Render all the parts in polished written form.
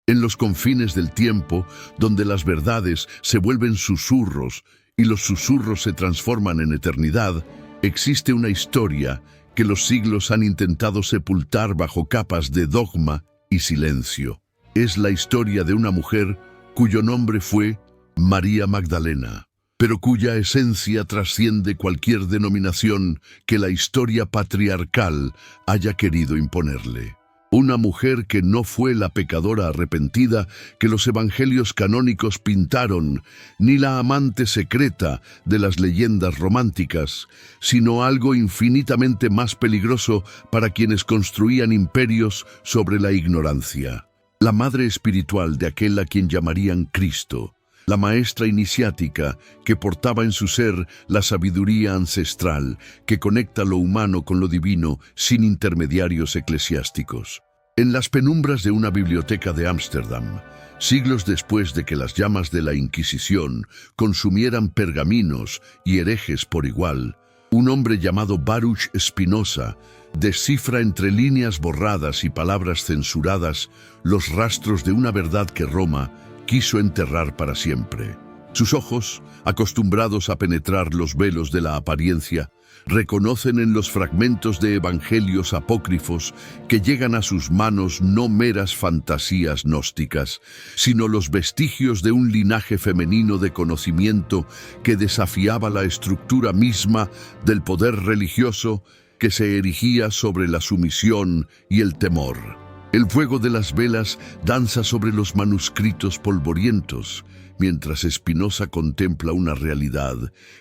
En los confines del tiempo, donde las verdades se vuelven susurros y los susurros se transforman en eternidad, existe una historia que los siglos han intentado sepultar bajo capas de dogma y silencio. Es la historia de una mujer cuyo nombre fue María Magdalena, pero cuya esencia trasciende cualquier denominación que la historia patriarcal haya querido imponerle. Una mujer que no fue la pecadora arrepentida que los evangelios canónicos pintaron, ni la amante secreta de las leyendas románticas, sino algo infinitamente más peligroso para quienes construían imperios sobre la ignorancia. La madre espiritual de aquel a quien llamarían Cristo, la maestra iniciática que portaba en su ser la sabiduría ancestral que conecta lo humano con lo divino sin intermediarios eclesiásticos. En las penumbras de una biblioteca de Ámsterdam, siglos después de que las llamas de la Inquisición consumieran pergaminos y herejes por igual, un hombre llamado Baruch Spinoza descifra entre líneas borradas y palabras censuradas los rastros de una verdad que Roma quiso enterrar para siempre. Sus ojos, acostumbrados a penetrar los velos de la apariencia, reconocen en los fragmentos de evangelios apócrifos que llegan a sus manos no meras fantasías gnósticas, sino los vestigios de un linaje femenino de conocimiento que desafiaba la estructura misma del poder religioso que se erigía sobre la sumisión y el temor. El fuego de las velas danza sobre los manuscritos polvorientos, mientras Spinoza contempla una realidad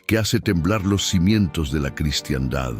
que hace temblar los cimientos de la cristiandad.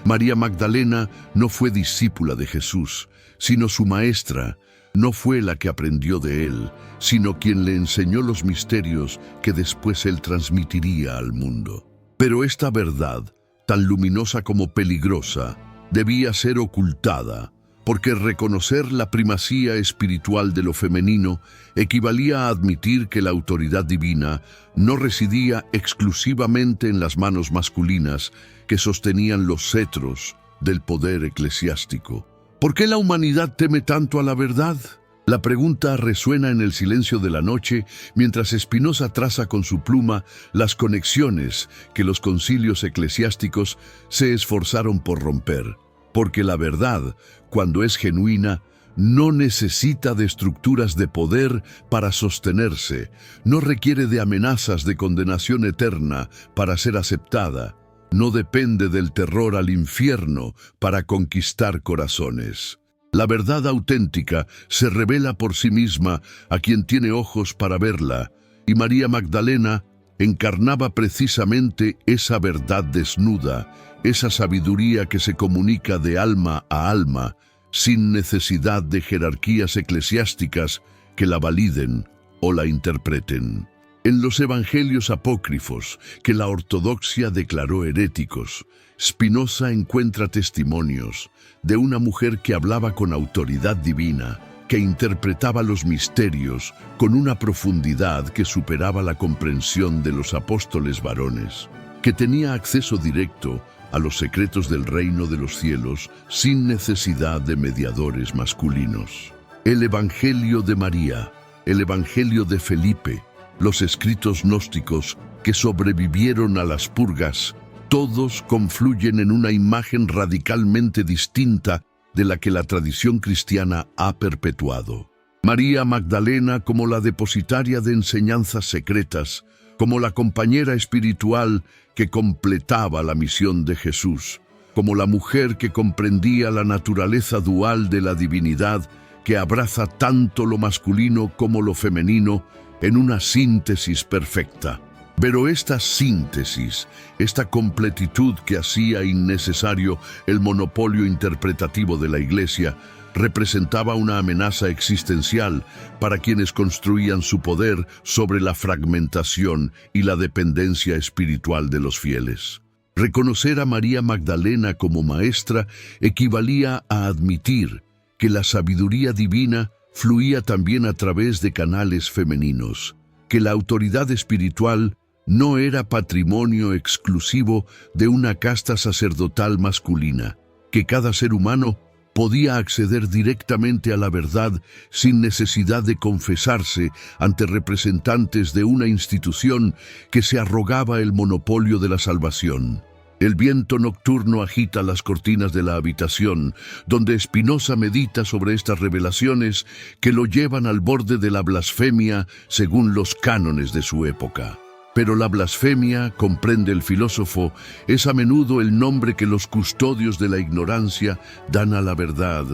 María Magdalena no fue discípula de Jesús, sino su maestra. No fue la que aprendió de él, sino quien le enseñó los misterios que después él transmitiría al mundo. Pero esta verdad, tan luminosa como peligrosa, debía ser ocultada, porque reconocer la primacía espiritual de lo femenino equivalía a admitir que la autoridad divina no residía exclusivamente en las manos masculinas que sostenían los cetros del poder eclesiástico. ¿Por qué la humanidad teme tanto a la verdad? La pregunta resuena en el silencio de la noche mientras Spinoza traza con su pluma las conexiones que los concilios eclesiásticos se esforzaron por romper. Porque la verdad, cuando es genuina, no necesita de estructuras de poder para sostenerse, no requiere de amenazas de condenación eterna para ser aceptada, no depende del terror al infierno para conquistar corazones. La verdad auténtica se revela por sí misma a quien tiene ojos para verla, y María Magdalena encarnaba precisamente esa verdad desnuda, esa sabiduría que se comunica de alma a alma, sin necesidad de jerarquías eclesiásticas que la validen o la interpreten. En los evangelios apócrifos, que la ortodoxia declaró heréticos, Spinoza encuentra testimonios de una mujer que hablaba con autoridad divina, que interpretaba los misterios con una profundidad que superaba la comprensión de los apóstoles varones, que tenía acceso directo a los secretos del reino de los cielos sin necesidad de mediadores masculinos. El Evangelio de María, el Evangelio de Felipe, los escritos gnósticos que sobrevivieron a las purgas, todos confluyen en una imagen radicalmente distinta de la que la tradición cristiana ha perpetuado. María Magdalena como la depositaria de enseñanzas secretas, como la compañera espiritual que completaba la misión de Jesús, como la mujer que comprendía la naturaleza dual de la divinidad que abraza tanto lo masculino como lo femenino en una síntesis perfecta. Pero esta síntesis, esta completitud que hacía innecesario el monopolio interpretativo de la Iglesia, representaba una amenaza existencial para quienes construían su poder sobre la fragmentación y la dependencia espiritual de los fieles. Reconocer a María Magdalena como maestra equivalía a admitir que la sabiduría divina fluía también a través de canales femeninos, que la autoridad espiritual no era patrimonio exclusivo de una casta sacerdotal masculina, que cada ser humano podía acceder directamente a la verdad sin necesidad de confesarse ante representantes de una institución que se arrogaba el monopolio de la salvación. El viento nocturno agita las cortinas de la habitación, donde Spinoza medita sobre estas revelaciones que lo llevan al borde de la blasfemia según los cánones de su época. Pero la blasfemia, comprende el filósofo, es a menudo el nombre que los custodios de la ignorancia dan a la verdad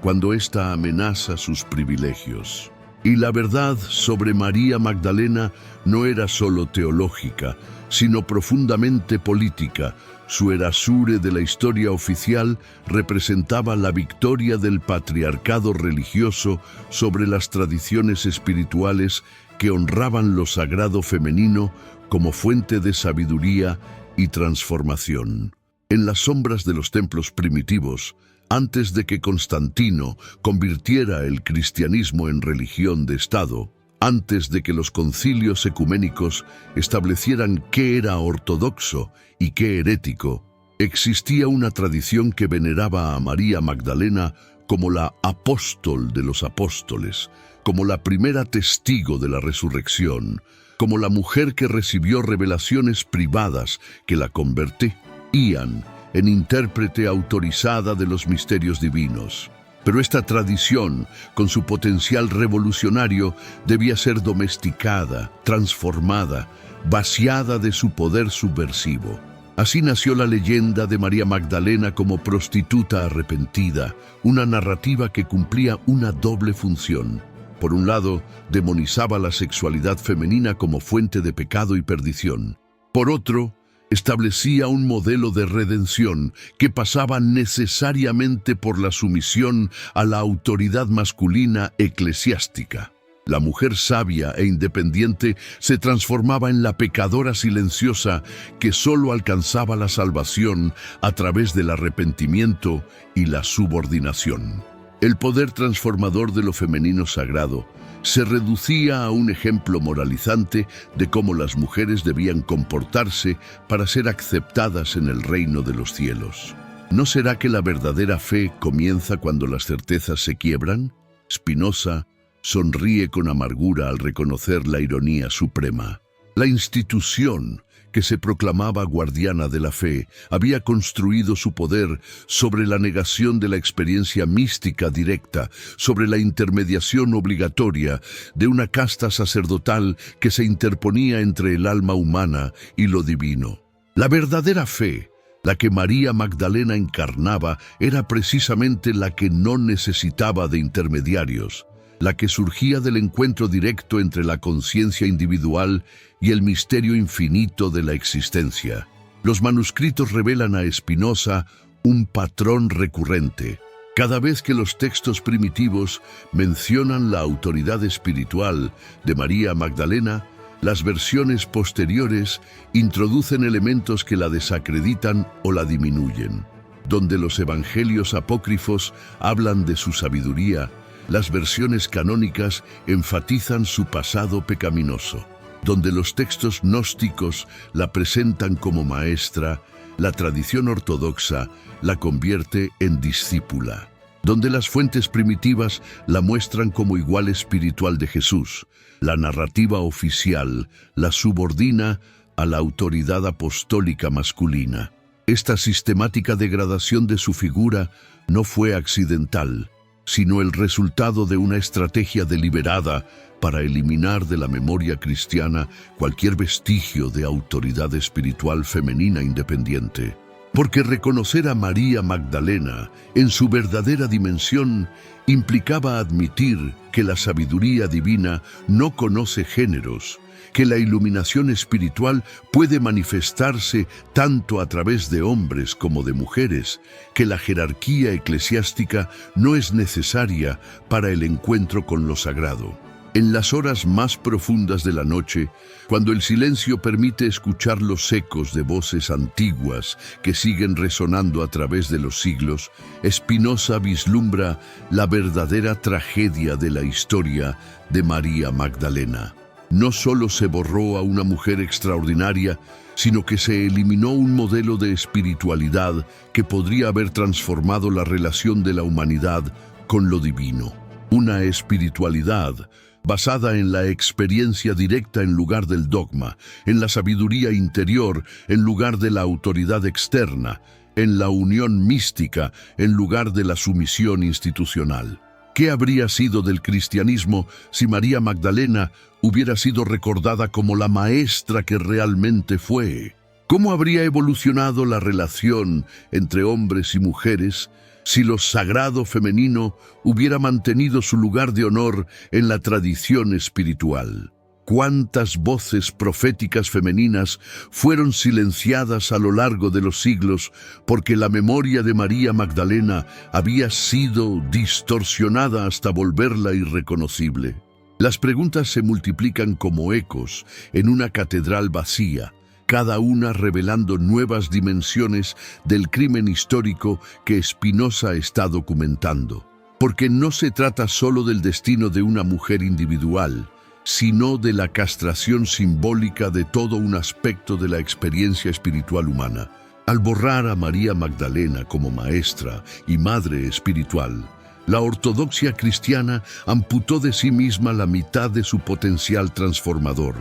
cuando ésta amenaza sus privilegios. Y la verdad sobre María Magdalena no era solo teológica, sino profundamente política. Su erasure de la historia oficial representaba la victoria del patriarcado religioso sobre las tradiciones espirituales que honraban lo sagrado femenino como fuente de sabiduría y transformación. En las sombras de los templos primitivos, antes de que Constantino convirtiera el cristianismo en religión de Estado, antes de que los concilios ecuménicos establecieran qué era ortodoxo y qué herético, existía una tradición que veneraba a María Magdalena como la apóstol de los apóstoles, como la primera testigo de la resurrección, como la mujer que recibió revelaciones privadas que la convertían en intérprete autorizada de los misterios divinos. Pero esta tradición, con su potencial revolucionario, debía ser domesticada, transformada, vaciada de su poder subversivo. Así nació la leyenda de María Magdalena como prostituta arrepentida, una narrativa que cumplía una doble función. Por un lado, demonizaba la sexualidad femenina como fuente de pecado y perdición. Por otro, establecía un modelo de redención que pasaba necesariamente por la sumisión a la autoridad masculina eclesiástica. La mujer sabia e independiente se transformaba en la pecadora silenciosa que solo alcanzaba la salvación a través del arrepentimiento y la subordinación. El poder transformador de lo femenino sagrado se reducía a un ejemplo moralizante de cómo las mujeres debían comportarse para ser aceptadas en el reino de los cielos. ¿No será que la verdadera fe comienza cuando las certezas se quiebran? Spinoza sonríe con amargura al reconocer la ironía suprema. La institución que se proclamaba guardiana de la fe, había construido su poder sobre la negación de la experiencia mística directa, sobre la intermediación obligatoria de una casta sacerdotal que se interponía entre el alma humana y lo divino. La verdadera fe, la que María Magdalena encarnaba, era precisamente la que no necesitaba de intermediarios, la que surgía del encuentro directo entre la conciencia individual y el misterio infinito de la existencia. Los manuscritos revelan a Spinoza un patrón recurrente. Cada vez que los textos primitivos mencionan la autoridad espiritual de María Magdalena, las versiones posteriores introducen elementos que la desacreditan o la disminuyen. Donde los evangelios apócrifos hablan de su sabiduría, las versiones canónicas enfatizan su pasado pecaminoso. Donde los textos gnósticos la presentan como maestra, la tradición ortodoxa la convierte en discípula. Donde las fuentes primitivas la muestran como igual espiritual de Jesús, la narrativa oficial la subordina a la autoridad apostólica masculina. Esta sistemática degradación de su figura no fue accidental, sino el resultado de una estrategia deliberada para eliminar de la memoria cristiana cualquier vestigio de autoridad espiritual femenina independiente. Porque reconocer a María Magdalena en su verdadera dimensión implicaba admitir que la sabiduría divina no conoce géneros, que la iluminación espiritual puede manifestarse tanto a través de hombres como de mujeres, que la jerarquía eclesiástica no es necesaria para el encuentro con lo sagrado. En las horas más profundas de la noche, cuando el silencio permite escuchar los ecos de voces antiguas que siguen resonando a través de los siglos, Spinoza vislumbra la verdadera tragedia de la historia de María Magdalena. No solo se borró a una mujer extraordinaria, sino que se eliminó un modelo de espiritualidad que podría haber transformado la relación de la humanidad con lo divino. Una espiritualidad basada en la experiencia directa en lugar del dogma, en la sabiduría interior en lugar de la autoridad externa, en la unión mística en lugar de la sumisión institucional. ¿Qué habría sido del cristianismo si María Magdalena hubiera sido recordada como la maestra que realmente fue? ¿Cómo habría evolucionado la relación entre hombres y mujeres si lo sagrado femenino hubiera mantenido su lugar de honor en la tradición espiritual? ¿Cuántas voces proféticas femeninas fueron silenciadas a lo largo de los siglos porque la memoria de María Magdalena había sido distorsionada hasta volverla irreconocible? Las preguntas se multiplican como ecos en una catedral vacía, cada una revelando nuevas dimensiones del crimen histórico que Spinoza está documentando. Porque no se trata solo del destino de una mujer individual, sino de la castración simbólica de todo un aspecto de la experiencia espiritual humana. Al borrar a María Magdalena como maestra y madre espiritual, la ortodoxia cristiana amputó de sí misma la mitad de su potencial transformador,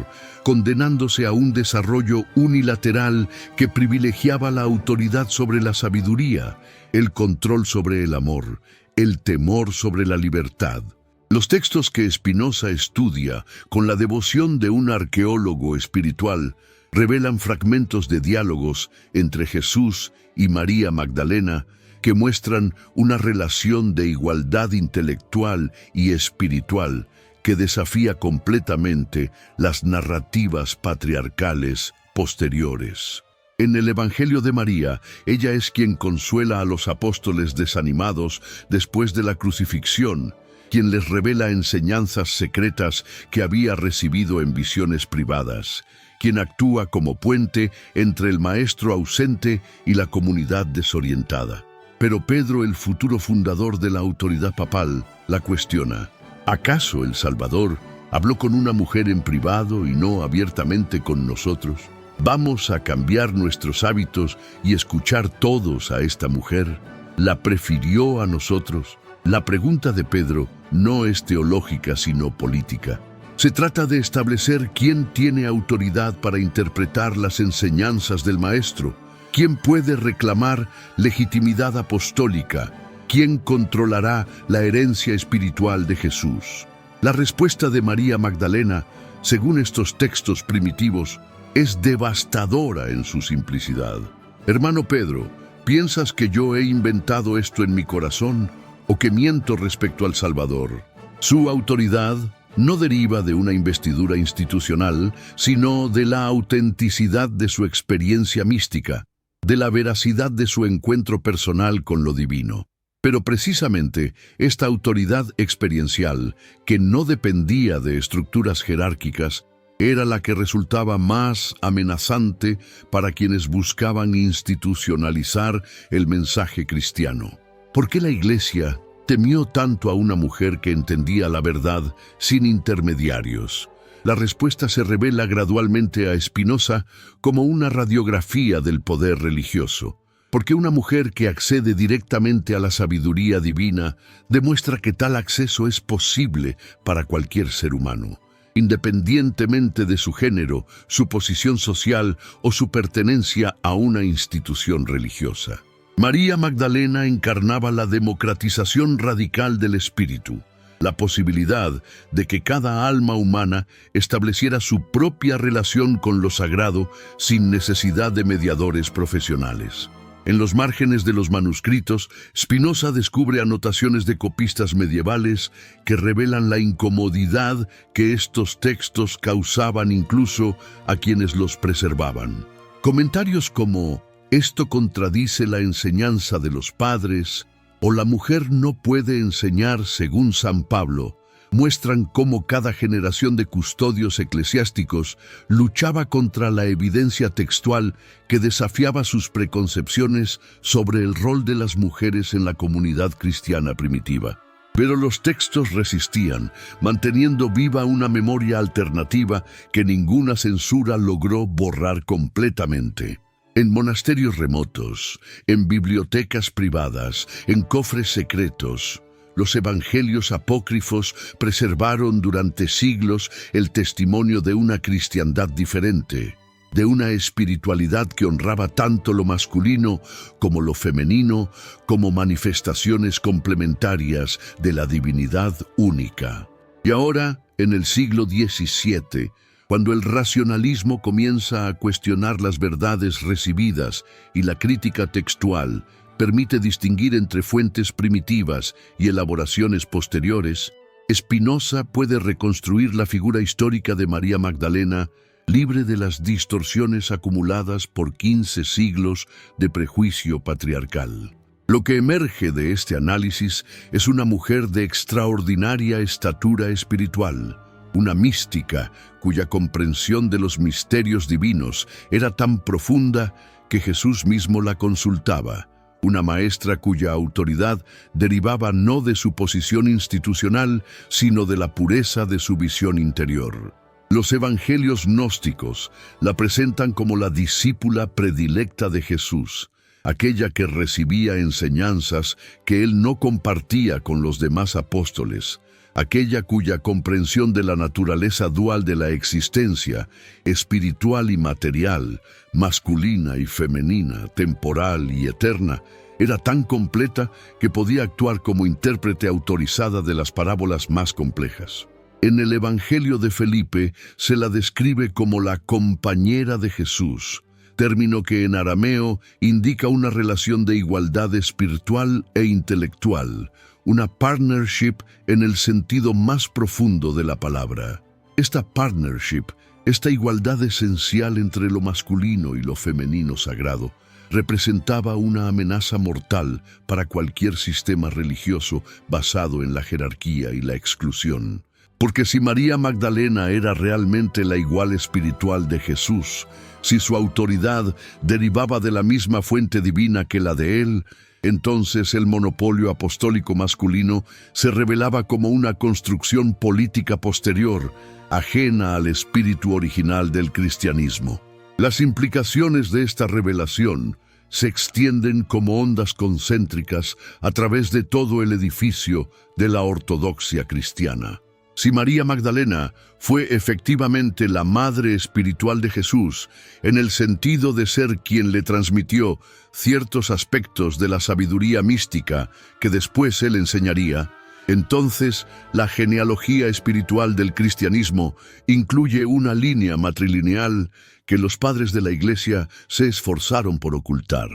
condenándose a un desarrollo unilateral que privilegiaba la autoridad sobre la sabiduría, el control sobre el amor, el temor sobre la libertad. Los textos que Spinoza estudia con la devoción de un arqueólogo espiritual revelan fragmentos de diálogos entre Jesús y María Magdalena que muestran una relación de igualdad intelectual y espiritual que desafía completamente las narrativas patriarcales posteriores. En el Evangelio de María, ella es quien consuela a los apóstoles desanimados después de la crucifixión, quien les revela enseñanzas secretas que había recibido en visiones privadas, quien actúa como puente entre el maestro ausente y la comunidad desorientada. Pero Pedro, el futuro fundador de la autoridad papal, la cuestiona. ¿Acaso el Salvador habló con una mujer en privado y no abiertamente con nosotros? ¿Vamos a cambiar nuestros hábitos y escuchar todos a esta mujer? ¿La prefirió a nosotros? La pregunta de Pedro no es teológica sino política. Se trata de establecer quién tiene autoridad para interpretar las enseñanzas del Maestro, quién puede reclamar legitimidad apostólica, quién controlará la herencia espiritual de Jesús. La respuesta de María Magdalena, según estos textos primitivos, es devastadora en su simplicidad. Hermano Pedro, ¿piensas que yo he inventado esto en mi corazón o que miento respecto al Salvador? Su autoridad no deriva de una investidura institucional, sino de la autenticidad de su experiencia mística, de la veracidad de su encuentro personal con lo divino. Pero precisamente esta autoridad experiencial, que no dependía de estructuras jerárquicas, era la que resultaba más amenazante para quienes buscaban institucionalizar el mensaje cristiano. ¿Por qué la Iglesia temió tanto a una mujer que entendía la verdad sin intermediarios? La respuesta se revela gradualmente a Spinoza como una radiografía del poder religioso, porque una mujer que accede directamente a la sabiduría divina demuestra que tal acceso es posible para cualquier ser humano, independientemente de su género, su posición social o su pertenencia a una institución religiosa. María Magdalena encarnaba la democratización radical del espíritu, la posibilidad de que cada alma humana estableciera su propia relación con lo sagrado sin necesidad de mediadores profesionales. En los márgenes de los manuscritos, Spinoza descubre anotaciones de copistas medievales que revelan la incomodidad que estos textos causaban incluso a quienes los preservaban. Comentarios como «Esto contradice la enseñanza de los padres» o «La mujer no puede enseñar según San Pablo» muestran cómo cada generación de custodios eclesiásticos luchaba contra la evidencia textual que desafiaba sus preconcepciones sobre el rol de las mujeres en la comunidad cristiana primitiva. Pero los textos resistían, manteniendo viva una memoria alternativa que ninguna censura logró borrar completamente. En monasterios remotos, en bibliotecas privadas, en cofres secretos, los evangelios apócrifos preservaron durante siglos el testimonio de una cristiandad diferente, de una espiritualidad que honraba tanto lo masculino como lo femenino, como manifestaciones complementarias de la divinidad única. Y ahora, en el siglo XVII, cuando el racionalismo comienza a cuestionar las verdades recibidas y la crítica textual permite distinguir entre fuentes primitivas y elaboraciones posteriores, Spinoza puede reconstruir la figura histórica de María Magdalena libre de las distorsiones acumuladas por 15 siglos de prejuicio patriarcal. Lo que emerge de este análisis es una mujer de extraordinaria estatura espiritual, una mística cuya comprensión de los misterios divinos era tan profunda que Jesús mismo la consultaba, una maestra cuya autoridad derivaba no de su posición institucional, sino de la pureza de su visión interior. Los evangelios gnósticos la presentan como la discípula predilecta de Jesús, aquella que recibía enseñanzas que él no compartía con los demás apóstoles, aquella cuya comprensión de la naturaleza dual de la existencia, espiritual y material, masculina y femenina, temporal y eterna, era tan completa que podía actuar como intérprete autorizada de las parábolas más complejas. En el Evangelio de Felipe se la describe como la compañera de Jesús, término que en arameo indica una relación de igualdad espiritual e intelectual, una partnership en el sentido más profundo de la palabra. Esta partnership, esta igualdad esencial entre lo masculino y lo femenino sagrado, representaba una amenaza mortal para cualquier sistema religioso basado en la jerarquía y la exclusión. Porque si María Magdalena era realmente la igual espiritual de Jesús, si su autoridad derivaba de la misma fuente divina que la de él, entonces el monopolio apostólico masculino se revelaba como una construcción política posterior, ajena al espíritu original del cristianismo. Las implicaciones de esta revelación se extienden como ondas concéntricas a través de todo el edificio de la ortodoxia cristiana. Si María Magdalena fue efectivamente la madre espiritual de Jesús, en el sentido de ser quien le transmitió ciertos aspectos de la sabiduría mística que después él enseñaría, entonces la genealogía espiritual del cristianismo incluye una línea matrilineal que los padres de la Iglesia se esforzaron por ocultar.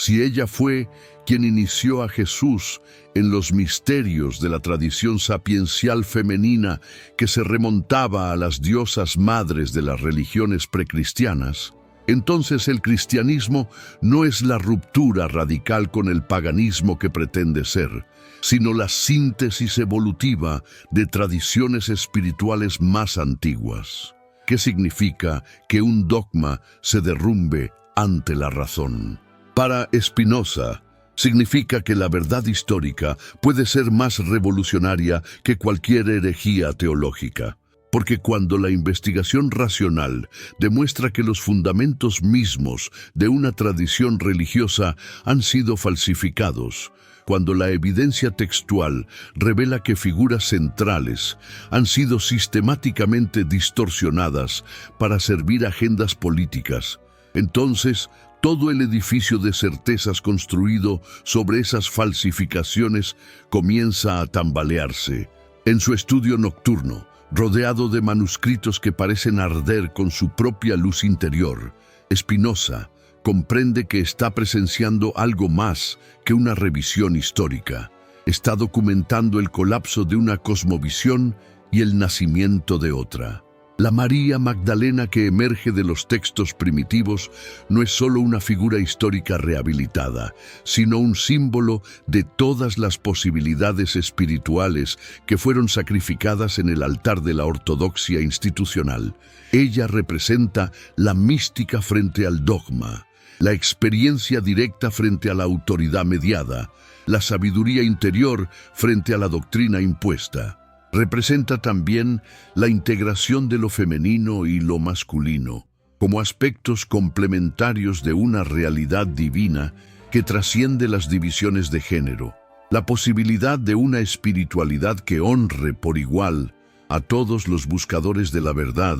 Si ella fue quien inició a Jesús en los misterios de la tradición sapiencial femenina que se remontaba a las diosas madres de las religiones precristianas, entonces el cristianismo no es la ruptura radical con el paganismo que pretende ser, sino la síntesis evolutiva de tradiciones espirituales más antiguas. ¿Qué significa que un dogma se derrumbe ante la razón? Para Spinoza, significa que la verdad histórica puede ser más revolucionaria que cualquier herejía teológica, porque cuando la investigación racional demuestra que los fundamentos mismos de una tradición religiosa han sido falsificados, cuando la evidencia textual revela que figuras centrales han sido sistemáticamente distorsionadas para servir agendas políticas, entonces todo el edificio de certezas construido sobre esas falsificaciones comienza a tambalearse. En su estudio nocturno, rodeado de manuscritos que parecen arder con su propia luz interior, Spinoza comprende que está presenciando algo más que una revisión histórica. Está documentando el colapso de una cosmovisión y el nacimiento de otra. La María Magdalena que emerge de los textos primitivos no es solo una figura histórica rehabilitada, sino un símbolo de todas las posibilidades espirituales que fueron sacrificadas en el altar de la ortodoxia institucional. Ella representa la mística frente al dogma, la experiencia directa frente a la autoridad mediada, la sabiduría interior frente a la doctrina impuesta. Representa también la integración de lo femenino y lo masculino, como aspectos complementarios de una realidad divina que trasciende las divisiones de género. La posibilidad de una espiritualidad que honre por igual a todos los buscadores de la verdad,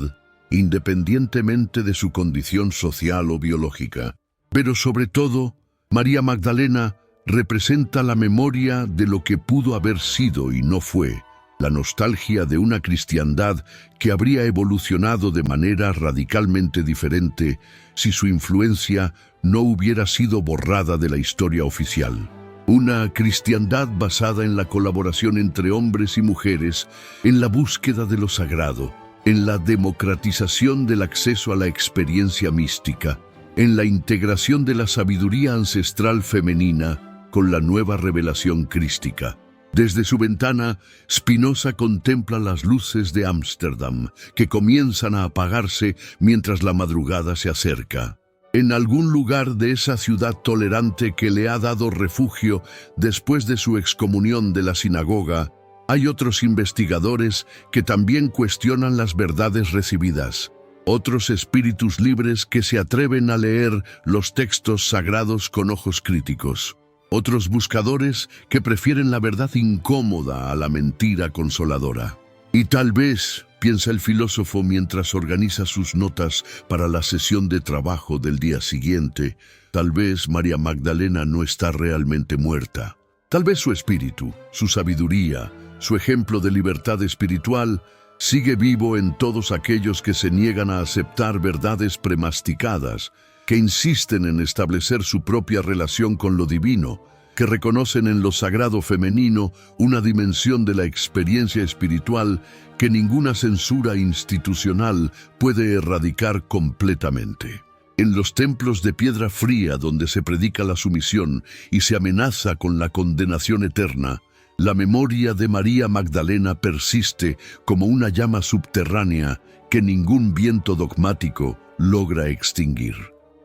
independientemente de su condición social o biológica. Pero sobre todo, María Magdalena representa la memoria de lo que pudo haber sido y no fue, la nostalgia de una cristiandad que habría evolucionado de manera radicalmente diferente si su influencia no hubiera sido borrada de la historia oficial. Una cristiandad basada en la colaboración entre hombres y mujeres, en la búsqueda de lo sagrado, en la democratización del acceso a la experiencia mística, en la integración de la sabiduría ancestral femenina con la nueva revelación crística. Desde su ventana, Spinoza contempla las luces de Ámsterdam, que comienzan a apagarse mientras la madrugada se acerca. En algún lugar de esa ciudad tolerante que le ha dado refugio después de su excomunión de la sinagoga, hay otros investigadores que también cuestionan las verdades recibidas. Otros espíritus libres que se atreven a leer los textos sagrados con ojos críticos. Otros buscadores que prefieren la verdad incómoda a la mentira consoladora. Y tal vez, piensa el filósofo mientras organiza sus notas para la sesión de trabajo del día siguiente, tal vez María Magdalena no está realmente muerta. Tal vez su espíritu, su sabiduría, su ejemplo de libertad espiritual sigue vivo en todos aquellos que se niegan a aceptar verdades premasticadas, que insisten en establecer su propia relación con lo divino, que reconocen en lo sagrado femenino una dimensión de la experiencia espiritual que ninguna censura institucional puede erradicar completamente. En los templos de piedra fría donde se predica la sumisión y se amenaza con la condenación eterna, la memoria de María Magdalena persiste como una llama subterránea que ningún viento dogmático logra extinguir.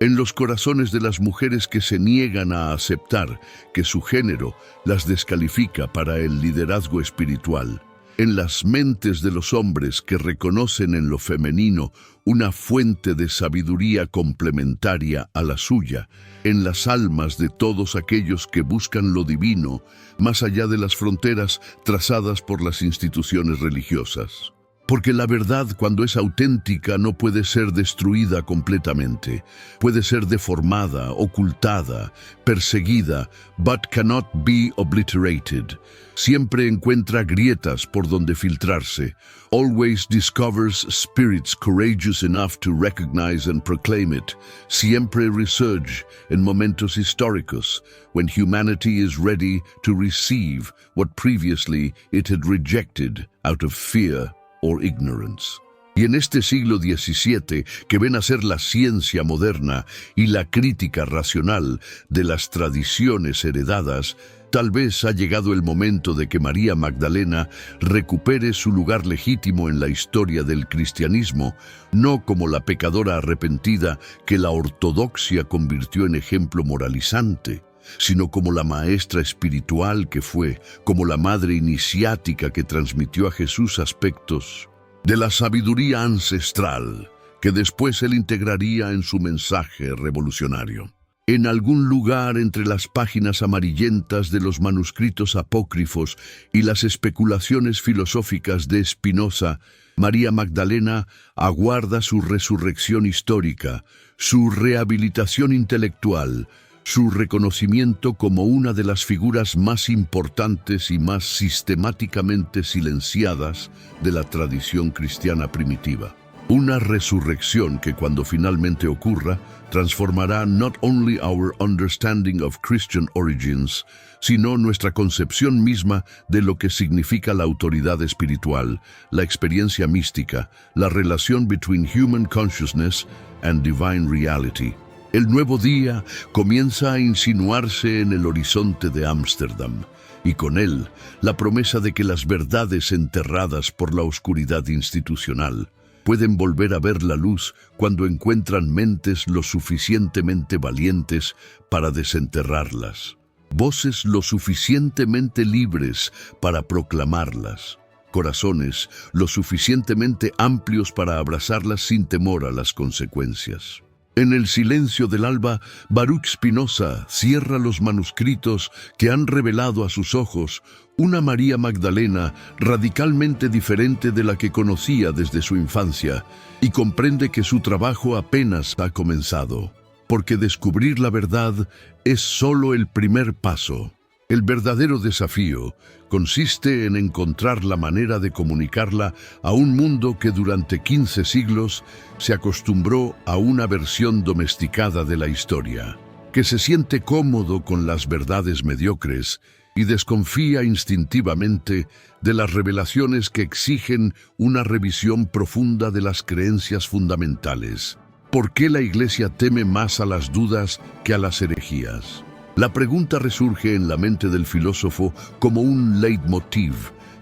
En los corazones de las mujeres que se niegan a aceptar que su género las descalifica para el liderazgo espiritual. En las mentes de los hombres que reconocen en lo femenino una fuente de sabiduría complementaria a la suya. En las almas de todos aquellos que buscan lo divino más allá de las fronteras trazadas por las instituciones religiosas. Porque la verdad, cuando es auténtica, no puede ser destruida completamente. Puede ser deformada, ocultada, perseguida, but cannot be obliterated. Siempre encuentra grietas por donde filtrarse. Always discovers spirits courageous enough to recognize and proclaim it. Siempre resurge en momentos históricos, when humanity is ready to receive what previously it had rejected out of fear or ignorance. Y en este siglo XVII, que ven a ser la ciencia moderna y la crítica racional de las tradiciones heredadas, tal vez ha llegado el momento de que María Magdalena recupere su lugar legítimo en la historia del cristianismo, no como la pecadora arrepentida que la ortodoxia convirtió en ejemplo moralizante, sino como la maestra espiritual que fue, como la madre iniciática que transmitió a Jesús aspectos de la sabiduría ancestral, que después él integraría en su mensaje revolucionario. En algún lugar entre las páginas amarillentas de los manuscritos apócrifos y las especulaciones filosóficas de Spinoza, María Magdalena aguarda su resurrección histórica, su rehabilitación intelectual, su reconocimiento como una de las figuras más importantes y más sistemáticamente silenciadas de la tradición cristiana primitiva. Una resurrección que cuando finalmente ocurra, transformará not only our understanding of Christian origins, sino nuestra concepción misma de lo que significa la autoridad espiritual, la experiencia mística, la relación between human consciousness and divine reality. El nuevo día comienza a insinuarse en el horizonte de Ámsterdam, y con él la promesa de que las verdades enterradas por la oscuridad institucional pueden volver a ver la luz cuando encuentran mentes lo suficientemente valientes para desenterrarlas. voces lo suficientemente libres para proclamarlas, corazones lo suficientemente amplios para abrazarlas sin temor a las consecuencias. En el silencio del alba, Baruch Spinoza cierra los manuscritos que han revelado a sus ojos una María Magdalena radicalmente diferente de la que conocía desde su infancia, y comprende que su trabajo apenas ha comenzado, porque descubrir la verdad es solo el primer paso. El verdadero desafío consiste en encontrar la manera de comunicarla a un mundo que durante 15 siglos se acostumbró a una versión domesticada de la historia, que se siente cómodo con las verdades mediocres y desconfía instintivamente de las revelaciones que exigen una revisión profunda de las creencias fundamentales. ¿Por qué la Iglesia teme más a las dudas que a las herejías? La pregunta resurge en la mente del filósofo como un leitmotiv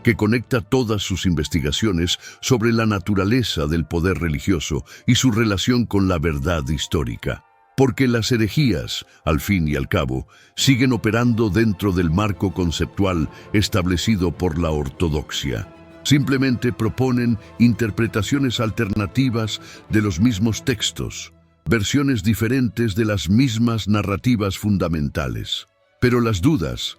que conecta todas sus investigaciones sobre la naturaleza del poder religioso y su relación con la verdad histórica. Porque las herejías, al fin y al cabo, siguen operando dentro del marco conceptual establecido por la ortodoxia. Simplemente proponen interpretaciones alternativas de los mismos textos, versiones diferentes de las mismas narrativas fundamentales. Pero las dudas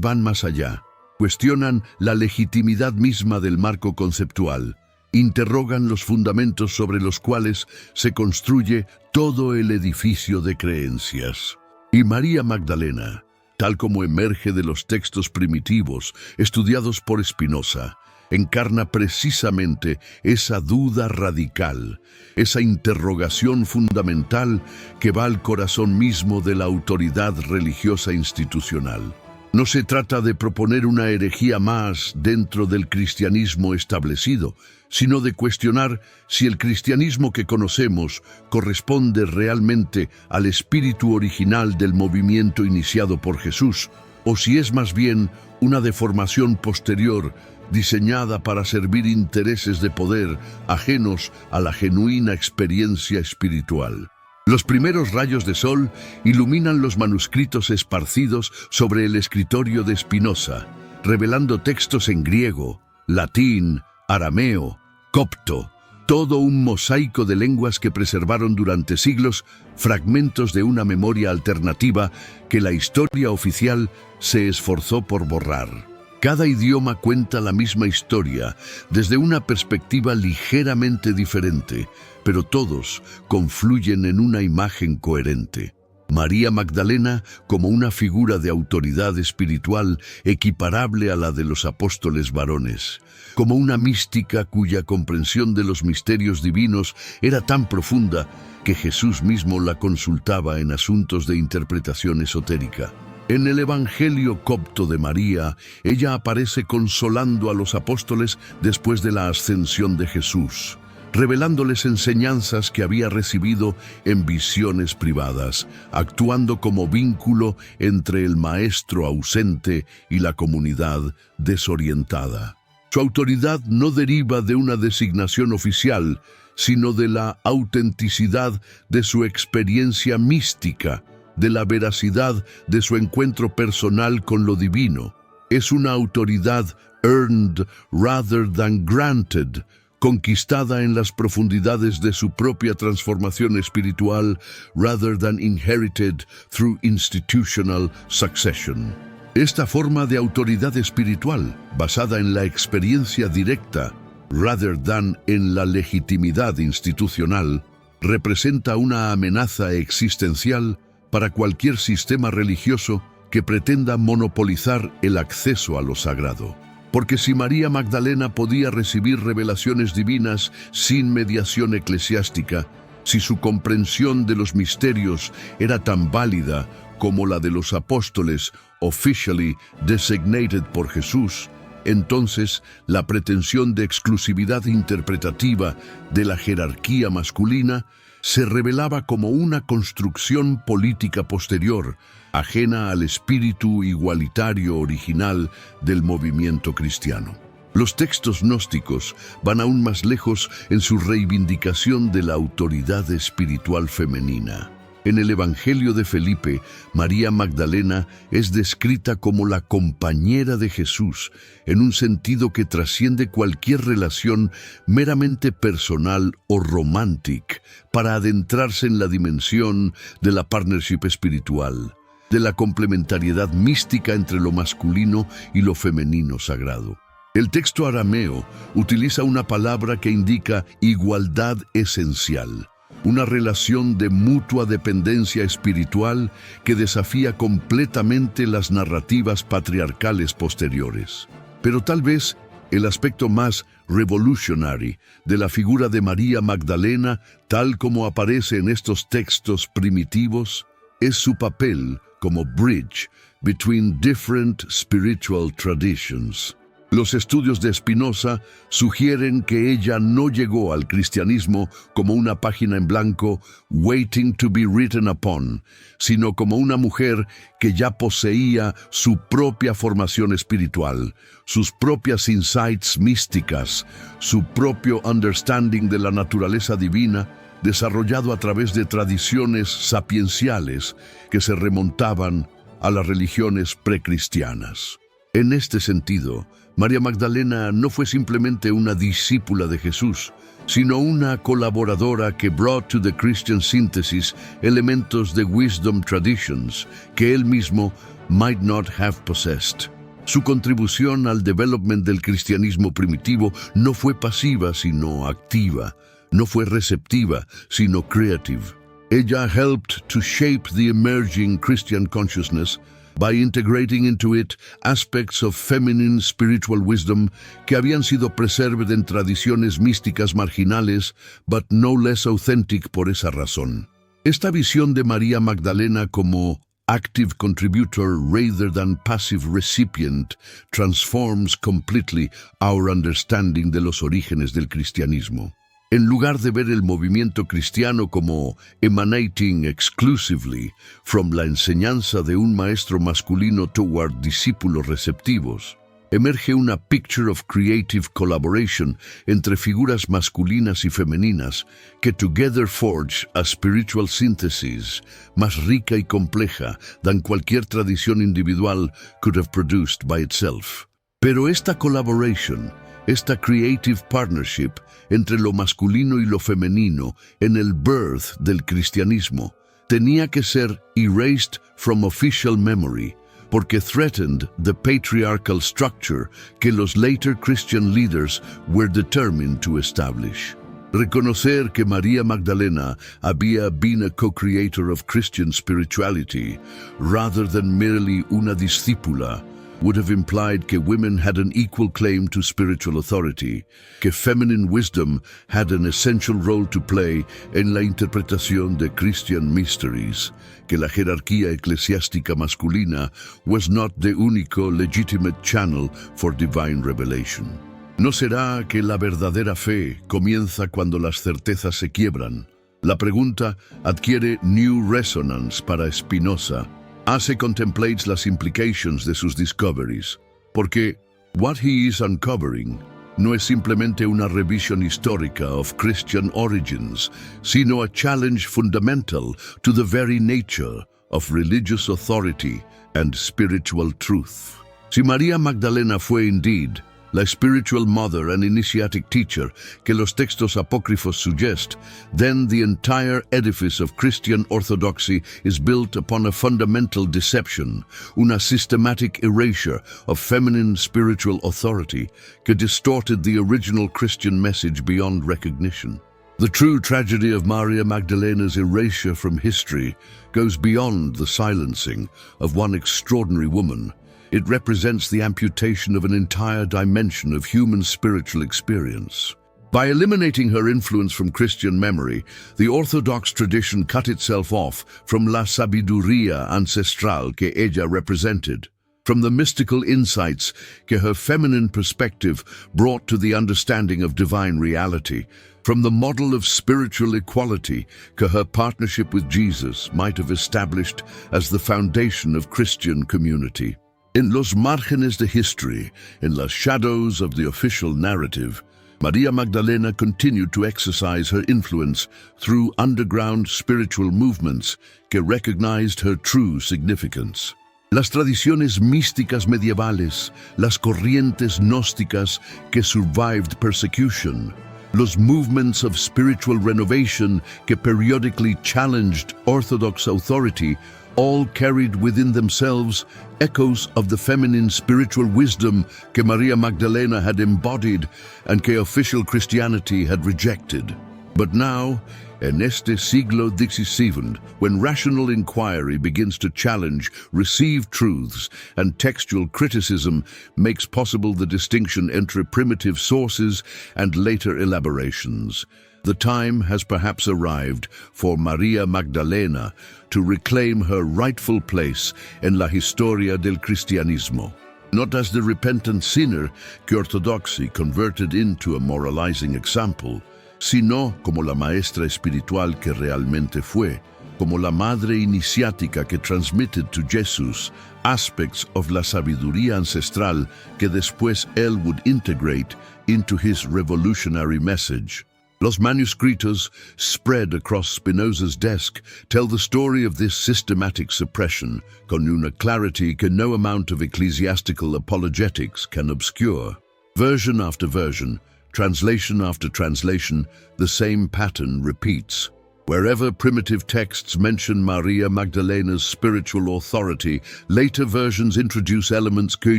van más allá. Cuestionan la legitimidad misma del marco conceptual. Interrogan los fundamentos sobre los cuales se construye todo el edificio de creencias. Y María Magdalena, tal como emerge de los textos primitivos estudiados por Spinoza, encarna precisamente esa duda radical, esa interrogación fundamental que va al corazón mismo de la autoridad religiosa institucional. No se trata de proponer una herejía más dentro del cristianismo establecido, sino de cuestionar si el cristianismo que conocemos corresponde realmente al espíritu original del movimiento iniciado por Jesús, o si es más bien una deformación posterior diseñada para servir intereses de poder ajenos a la genuina experiencia espiritual. Los primeros rayos de sol iluminan los manuscritos esparcidos sobre el escritorio de Spinoza, revelando textos en griego, latín, arameo, copto, todo un mosaico de lenguas que preservaron durante siglos fragmentos de una memoria alternativa que la historia oficial se esforzó por borrar. Cada idioma cuenta la misma historia desde una perspectiva ligeramente diferente, pero todos confluyen en una imagen coherente. María Magdalena como una figura de autoridad espiritual equiparable a la de los apóstoles varones, como una mística cuya comprensión de los misterios divinos era tan profunda que Jesús mismo la consultaba en asuntos de interpretación esotérica. En el Evangelio copto de María, ella aparece consolando a los apóstoles después de la ascensión de Jesús, revelándoles enseñanzas que había recibido en visiones privadas, actuando como vínculo entre el maestro ausente y la comunidad desorientada. Su autoridad no deriva de una designación oficial, sino de la autenticidad de su experiencia mística, de la veracidad de su encuentro personal con lo divino. Es una autoridad earned rather than granted, conquistada en las profundidades de su propia transformación espiritual rather than inherited through institutional succession. Esta forma de autoridad espiritual, basada en la experiencia directa rather than en la legitimidad institucional, representa una amenaza existencial para cualquier sistema religioso que pretenda monopolizar el acceso a lo sagrado. Porque si María Magdalena podía recibir revelaciones divinas sin mediación eclesiástica, si su comprensión de los misterios era tan válida como la de los apóstoles officially designated por Jesús, entonces la pretensión de exclusividad interpretativa de la jerarquía masculina se revelaba como una construcción política posterior, ajena al espíritu igualitario original del movimiento cristiano. Los textos gnósticos van aún más lejos en su reivindicación de la autoridad espiritual femenina. En el Evangelio de Felipe, María Magdalena es descrita como la compañera de Jesús, en un sentido que trasciende cualquier relación meramente personal o romántica, para adentrarse en la dimensión de la partnership espiritual, de la complementariedad mística entre lo masculino y lo femenino sagrado. El texto arameo utiliza una palabra que indica igualdad esencial, una relación de mutua dependencia espiritual que desafía completamente las narrativas patriarcales posteriores. Pero tal vez el aspecto más revolutionary de la figura de María Magdalena, tal como aparece en estos textos primitivos, es su papel como bridge between different spiritual traditions. Los estudios de Spinoza sugieren que ella no llegó al cristianismo como una página en blanco waiting to be written upon, sino como una mujer que ya poseía su propia formación espiritual, sus propias insights místicas, su propio understanding de la naturaleza divina, desarrollado a través de tradiciones sapienciales que se remontaban a las religiones precristianas. En este sentido, María Magdalena no fue simplemente una discípula de Jesús, sino una colaboradora que brought to the Christian synthesis elementos de wisdom traditions que él mismo might not have possessed. Su contribución al development del cristianismo primitivo no fue pasiva, sino activa. No fue receptiva, sino creative. Ella helped to shape the emerging Christian consciousness by integrating into it aspects of feminine spiritual wisdom que habían sido preserved en tradiciones místicas marginales, but no less authentic por esa razón. Esta visión de María Magdalena como active contributor rather than passive recipient transforms completely our understanding de los orígenes del cristianismo. En lugar de ver el movimiento cristiano como emanating exclusively from la enseñanza de un maestro masculino toward discípulos receptivos, emerge una picture of creative collaboration entre figuras masculinas y femeninas que together forge a spiritual synthesis más rica y compleja than cualquier tradición individual could have produced by itself. Pero esta collaboration, esta creative partnership entre lo masculino y lo femenino en el birth del cristianismo tenía que ser erased from official memory porque threatened the patriarchal structure que los later Christian leaders were determined to establish. Reconocer que María Magdalena había been a co-creator of Christian spirituality rather than merely una discípula would have implied que women had an equal claim to spiritual authority, que feminine wisdom had an essential role to play en la interpretación de Christian mysteries, que la jerarquía eclesiástica masculina was not the único legitimate channel for divine revelation. ¿No será que la verdadera fe comienza cuando las certezas se quiebran? La pregunta adquiere new resonance para Spinoza. Hace contemplates las implications de sus discoveries, porque what he is uncovering no es simplemente una revisión histórica of Christian origins, sino a challenge fundamental to the very nature of religious authority and spiritual truth. Si María Magdalena fue indeed la spiritual mother and initiatic teacher que los textos apócrifos suggest, then the entire edifice of Christian orthodoxy is built upon a fundamental deception, una systematic erasure of feminine spiritual authority que distorted the original Christian message beyond recognition. The true tragedy of Maria Magdalena's erasure from history goes beyond the silencing of one extraordinary woman. It represents the amputation of an entire dimension of human spiritual experience. By eliminating her influence from Christian memory, the Orthodox tradition cut itself off from la sabiduría ancestral que ella represented, from the mystical insights que her feminine perspective brought to the understanding of divine reality, from the model of spiritual equality que her partnership with Jesus might have established as the foundation of Christian community. En los márgenes de history, en las shadows of the official narrative, Maria Magdalena continued to exercise her influence through underground spiritual movements que recognized her true significance. Las tradiciones místicas medievales, las corrientes gnósticas que survived persecution, los movements of spiritual renovation que periodically challenged orthodox authority, all carried within themselves echoes of the feminine spiritual wisdom que Maria Magdalena had embodied and que official Christianity had rejected. But now, en este siglo XVII, when rational inquiry begins to challenge received truths and textual criticism makes possible the distinction entre primitive sources and later elaborations, the time has perhaps arrived for Maria Magdalena to reclaim her rightful place en la historia del cristianismo. Not as the repentant sinner que orthodoxy converted into a moralizing example, sino como la maestra espiritual que realmente fue, como la madre iniciática que transmitted to Jesus aspects of la sabiduría ancestral que después él would integrate into his revolutionary message. Los manuscritos spread across Spinoza's desk tell the story of this systematic suppression con una clarity que no amount of ecclesiastical apologetics can obscure. Version after version, translation after translation, the same pattern repeats. Wherever primitive texts mention Maria Magdalena's spiritual authority, later versions introduce elements que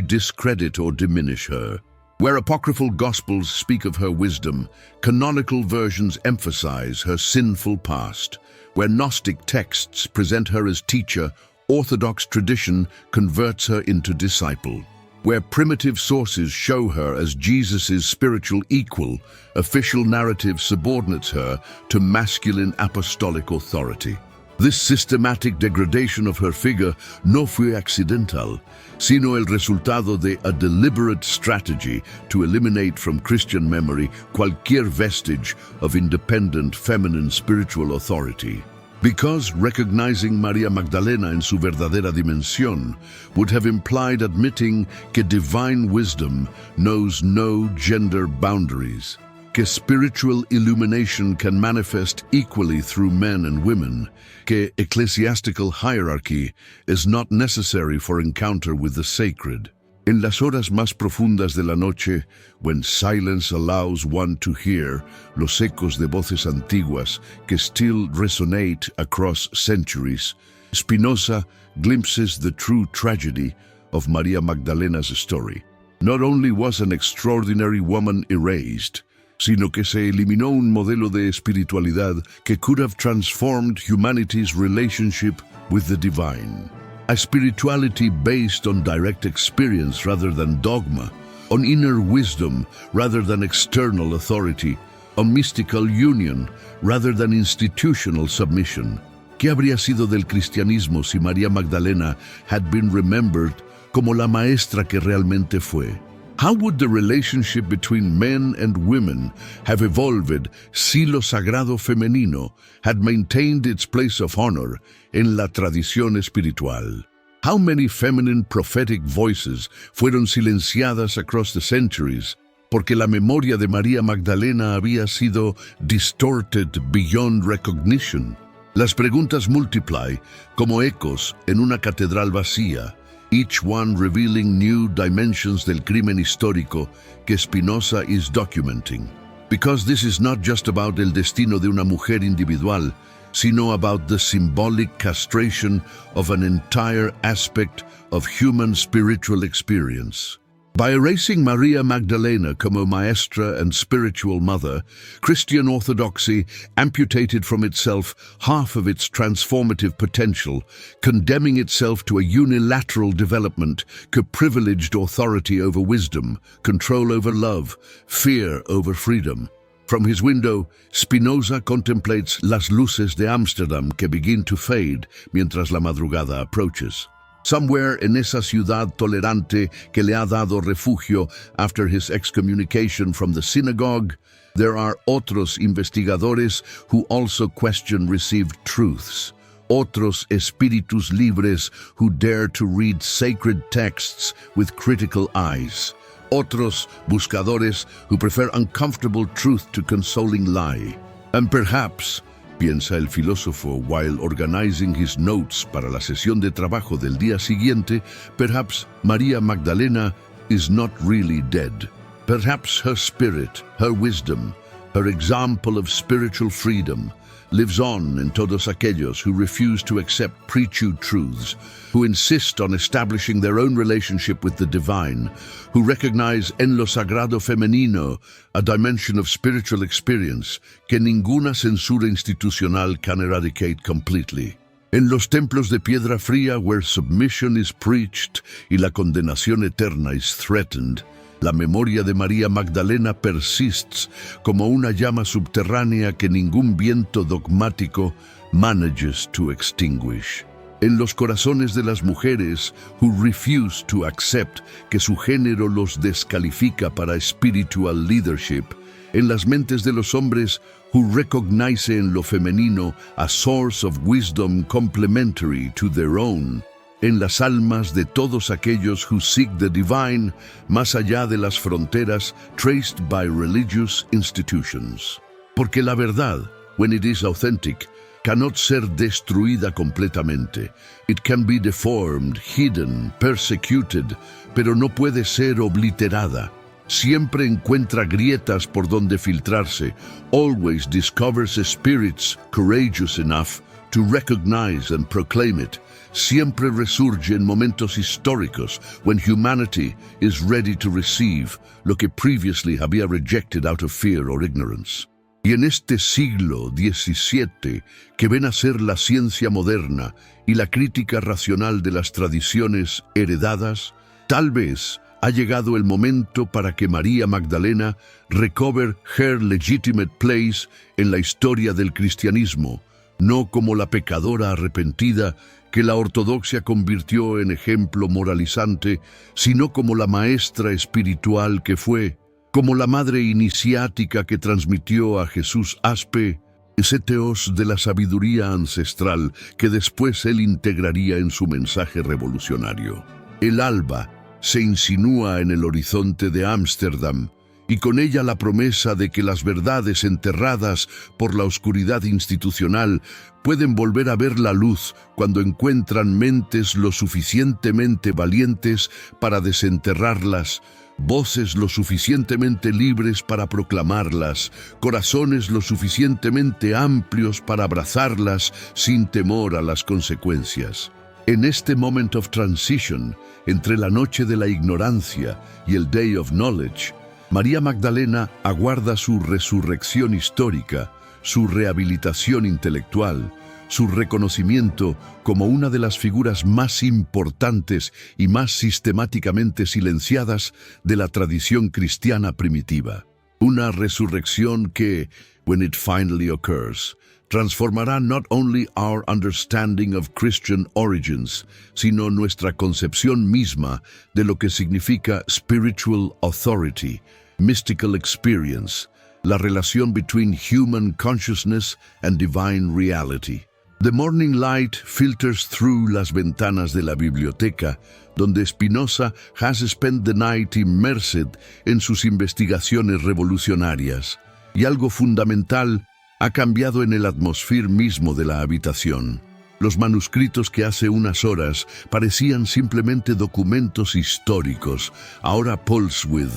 discredit or diminish her. Where apocryphal gospels speak of her wisdom, canonical versions emphasize her sinful past. Where Gnostic texts present her as teacher, Orthodox tradition converts her into disciple. Where primitive sources show her as Jesus' spiritual equal, official narrative subordinates her to masculine apostolic authority. This systematic degradation of her figure no fue accidental, sino el resultado de a deliberate strategy to eliminate from Christian memory cualquier vestige of independent feminine spiritual authority. Because recognizing Maria Magdalena en su verdadera dimensión would have implied admitting que divine wisdom knows no gender boundaries, que spiritual illumination can manifest equally through men and women, que ecclesiastical hierarchy is not necessary for encounter with the sacred. En las horas más profundas de la noche, when silence allows one to hear los ecos de voces antiguas que still resonate across centuries, Spinoza glimpses the true tragedy of Maria Magdalena's story. Not only was an extraordinary woman erased, sino que se eliminó un modelo de espiritualidad que could have transformed humanity's relationship with the divine. A spirituality based on direct experience rather than dogma, on inner wisdom rather than external authority, on mystical union rather than institutional submission. ¿Qué habría sido del cristianismo si María Magdalena had been remembered como la maestra que realmente fue? How would the relationship between men and women have evolved si lo sagrado femenino had maintained its place of honor en la tradición espiritual? How many feminine prophetic voices fueron silenciadas across the centuries porque la memoria de María Magdalena había sido distorted beyond recognition? Las preguntas multiply como ecos en una catedral vacía, each one revealing new dimensions del crimen histórico que Spinoza is documenting. Because this is not just about el destino de una mujer individual, sino about the symbolic castration of an entire aspect of human spiritual experience. By erasing Maria Magdalena como maestra and spiritual mother, Christian orthodoxy amputated from itself half of its transformative potential, condemning itself to a unilateral development que privileged authority over wisdom, control over love, fear over freedom. From his window, Spinoza contemplates las luces de Amsterdam que begin to fade mientras la madrugada approaches. Somewhere en esa ciudad tolerante que le ha dado refugio after his excommunication from the synagogue, there are otros investigadores who also question received truths, otros espíritus libres who dare to read sacred texts with critical eyes, Otros, buscadores who prefer uncomfortable truth to consoling lie. And perhaps, piensa el filósofo while organizing his notes para la sesión de trabajo del día siguiente, perhaps María Magdalena is not really dead. Perhaps her spirit, her wisdom, her example of spiritual freedom lives on in todos aquellos who refuse to accept pre-chewed truths, who insist on establishing their own relationship with the divine, who recognize en lo sagrado femenino a dimension of spiritual experience que ninguna censura institucional can eradicate completely. En los templos de piedra fría where submission is preached y la condenación eterna is threatened, la memoria de María Magdalena persists como una llama subterránea que ningún viento dogmático manages to extinguish. En los corazones de las mujeres who refuse to accept que su género los descalifica para spiritual leadership, en las mentes de los hombres who recognize en lo femenino a source of wisdom complementary to their own, en las almas de todos aquellos who seek the divine más allá de las fronteras traced by religious institutions. Porque la verdad, when it is authentic, cannot ser destruida completamente. It can be deformed, hidden, persecuted, pero no puede ser obliterada. Siempre encuentra grietas por donde filtrarse, always discovers spirits courageous enough to recognize and proclaim it. Siempre resurge en momentos históricos when humanity is ready to receive lo que previously había rejected out of fear or ignorance. Y en este siglo XVII, que ven a ser la ciencia moderna y la crítica racional de las tradiciones heredadas, tal vez ha llegado el momento para que María Magdalena recover her legitimate place en la historia del cristianismo, no como la pecadora arrepentida que la ortodoxia convirtió en ejemplo moralizante, sino como la maestra espiritual que fue, como la madre iniciática que transmitió a Jesús aspe, ese teos de la sabiduría ancestral que después él integraría en su mensaje revolucionario. El alba se insinúa en el horizonte de Ámsterdam, y con ella la promesa de que las verdades enterradas por la oscuridad institucional pueden volver a ver la luz cuando encuentran mentes lo suficientemente valientes para desenterrarlas, voces lo suficientemente libres para proclamarlas, corazones lo suficientemente amplios para abrazarlas sin temor a las consecuencias. En este moment of transition, entre la noche de la ignorancia y el day of knowledge, María Magdalena aguarda su resurrección histórica, su rehabilitación intelectual, su reconocimiento como una de las figuras más importantes y más sistemáticamente silenciadas de la tradición cristiana primitiva. Una resurrección que, when it finally occurs, transformará not only our understanding of Christian origins, sino nuestra concepción misma de lo que significa spiritual authority, mystical experience, la relación between human consciousness and divine reality. The morning light filters through las ventanas de la biblioteca, donde Spinoza has spent the night immersed en sus investigaciones revolucionarias, y algo fundamental ha cambiado en el atmósfera mismo de la habitación. Los manuscritos que hace unas horas parecían simplemente documentos históricos, ahora pulse with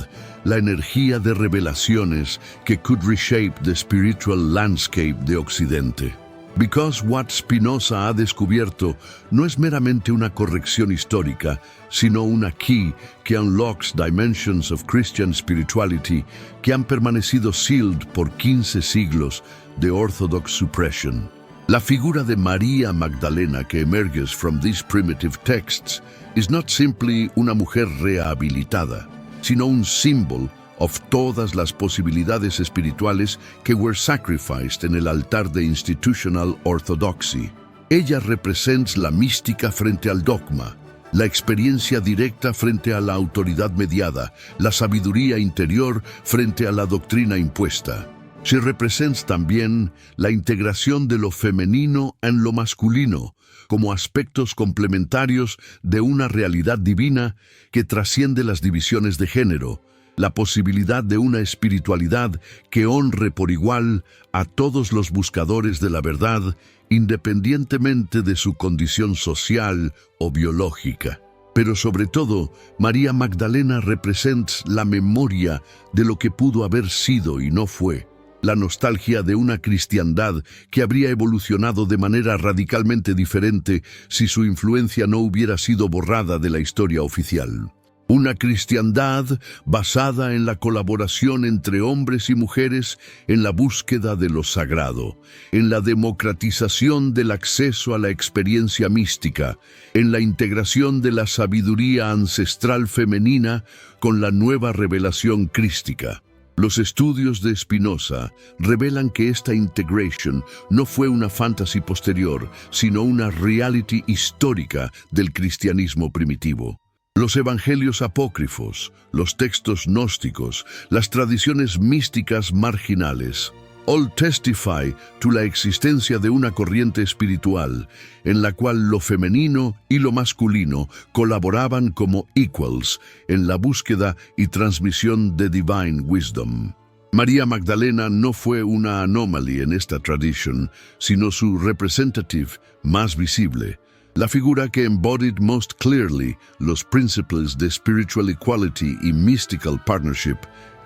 la energía de revelaciones que could reshape the spiritual landscape de Occidente. Because what Spinoza ha descubierto no es meramente una corrección histórica, sino una key que unlocks dimensions of Christian spirituality que han permanecido sealed por 15 siglos de orthodox suppression. La figura de María Magdalena que emerges from these primitive texts is not simply una mujer rehabilitada, sino un símbolo of todas las posibilidades espirituales que were sacrificed en el altar de institutional orthodoxy. Ella representa la mística frente al dogma, la experiencia directa frente a la autoridad mediada, la sabiduría interior frente a la doctrina impuesta. She represents también la integración de lo femenino en lo masculino, como aspectos complementarios de una realidad divina que trasciende las divisiones de género, la posibilidad de una espiritualidad que honre por igual a todos los buscadores de la verdad, independientemente de su condición social o biológica. Pero sobre todo, María Magdalena representa la memoria de lo que pudo haber sido y no fue, la nostalgia de una cristiandad que habría evolucionado de manera radicalmente diferente si su influencia no hubiera sido borrada de la historia oficial. Una cristiandad basada en la colaboración entre hombres y mujeres en la búsqueda de lo sagrado, en la democratización del acceso a la experiencia mística, en la integración de la sabiduría ancestral femenina con la nueva revelación crística. Los estudios de Spinoza revelan que esta integration no fue una fantasy posterior, sino una reality histórica del cristianismo primitivo. Los evangelios apócrifos, los textos gnósticos, las tradiciones místicas marginales, all testify to la existencia de una corriente espiritual en la cual lo femenino y lo masculino colaboraban como equals en la búsqueda y transmisión de divine wisdom. María Magdalena no fue una anomaly en esta tradición, sino su representative más visible, la figura que embodied most clearly los principles de spiritual equality y mystical partnership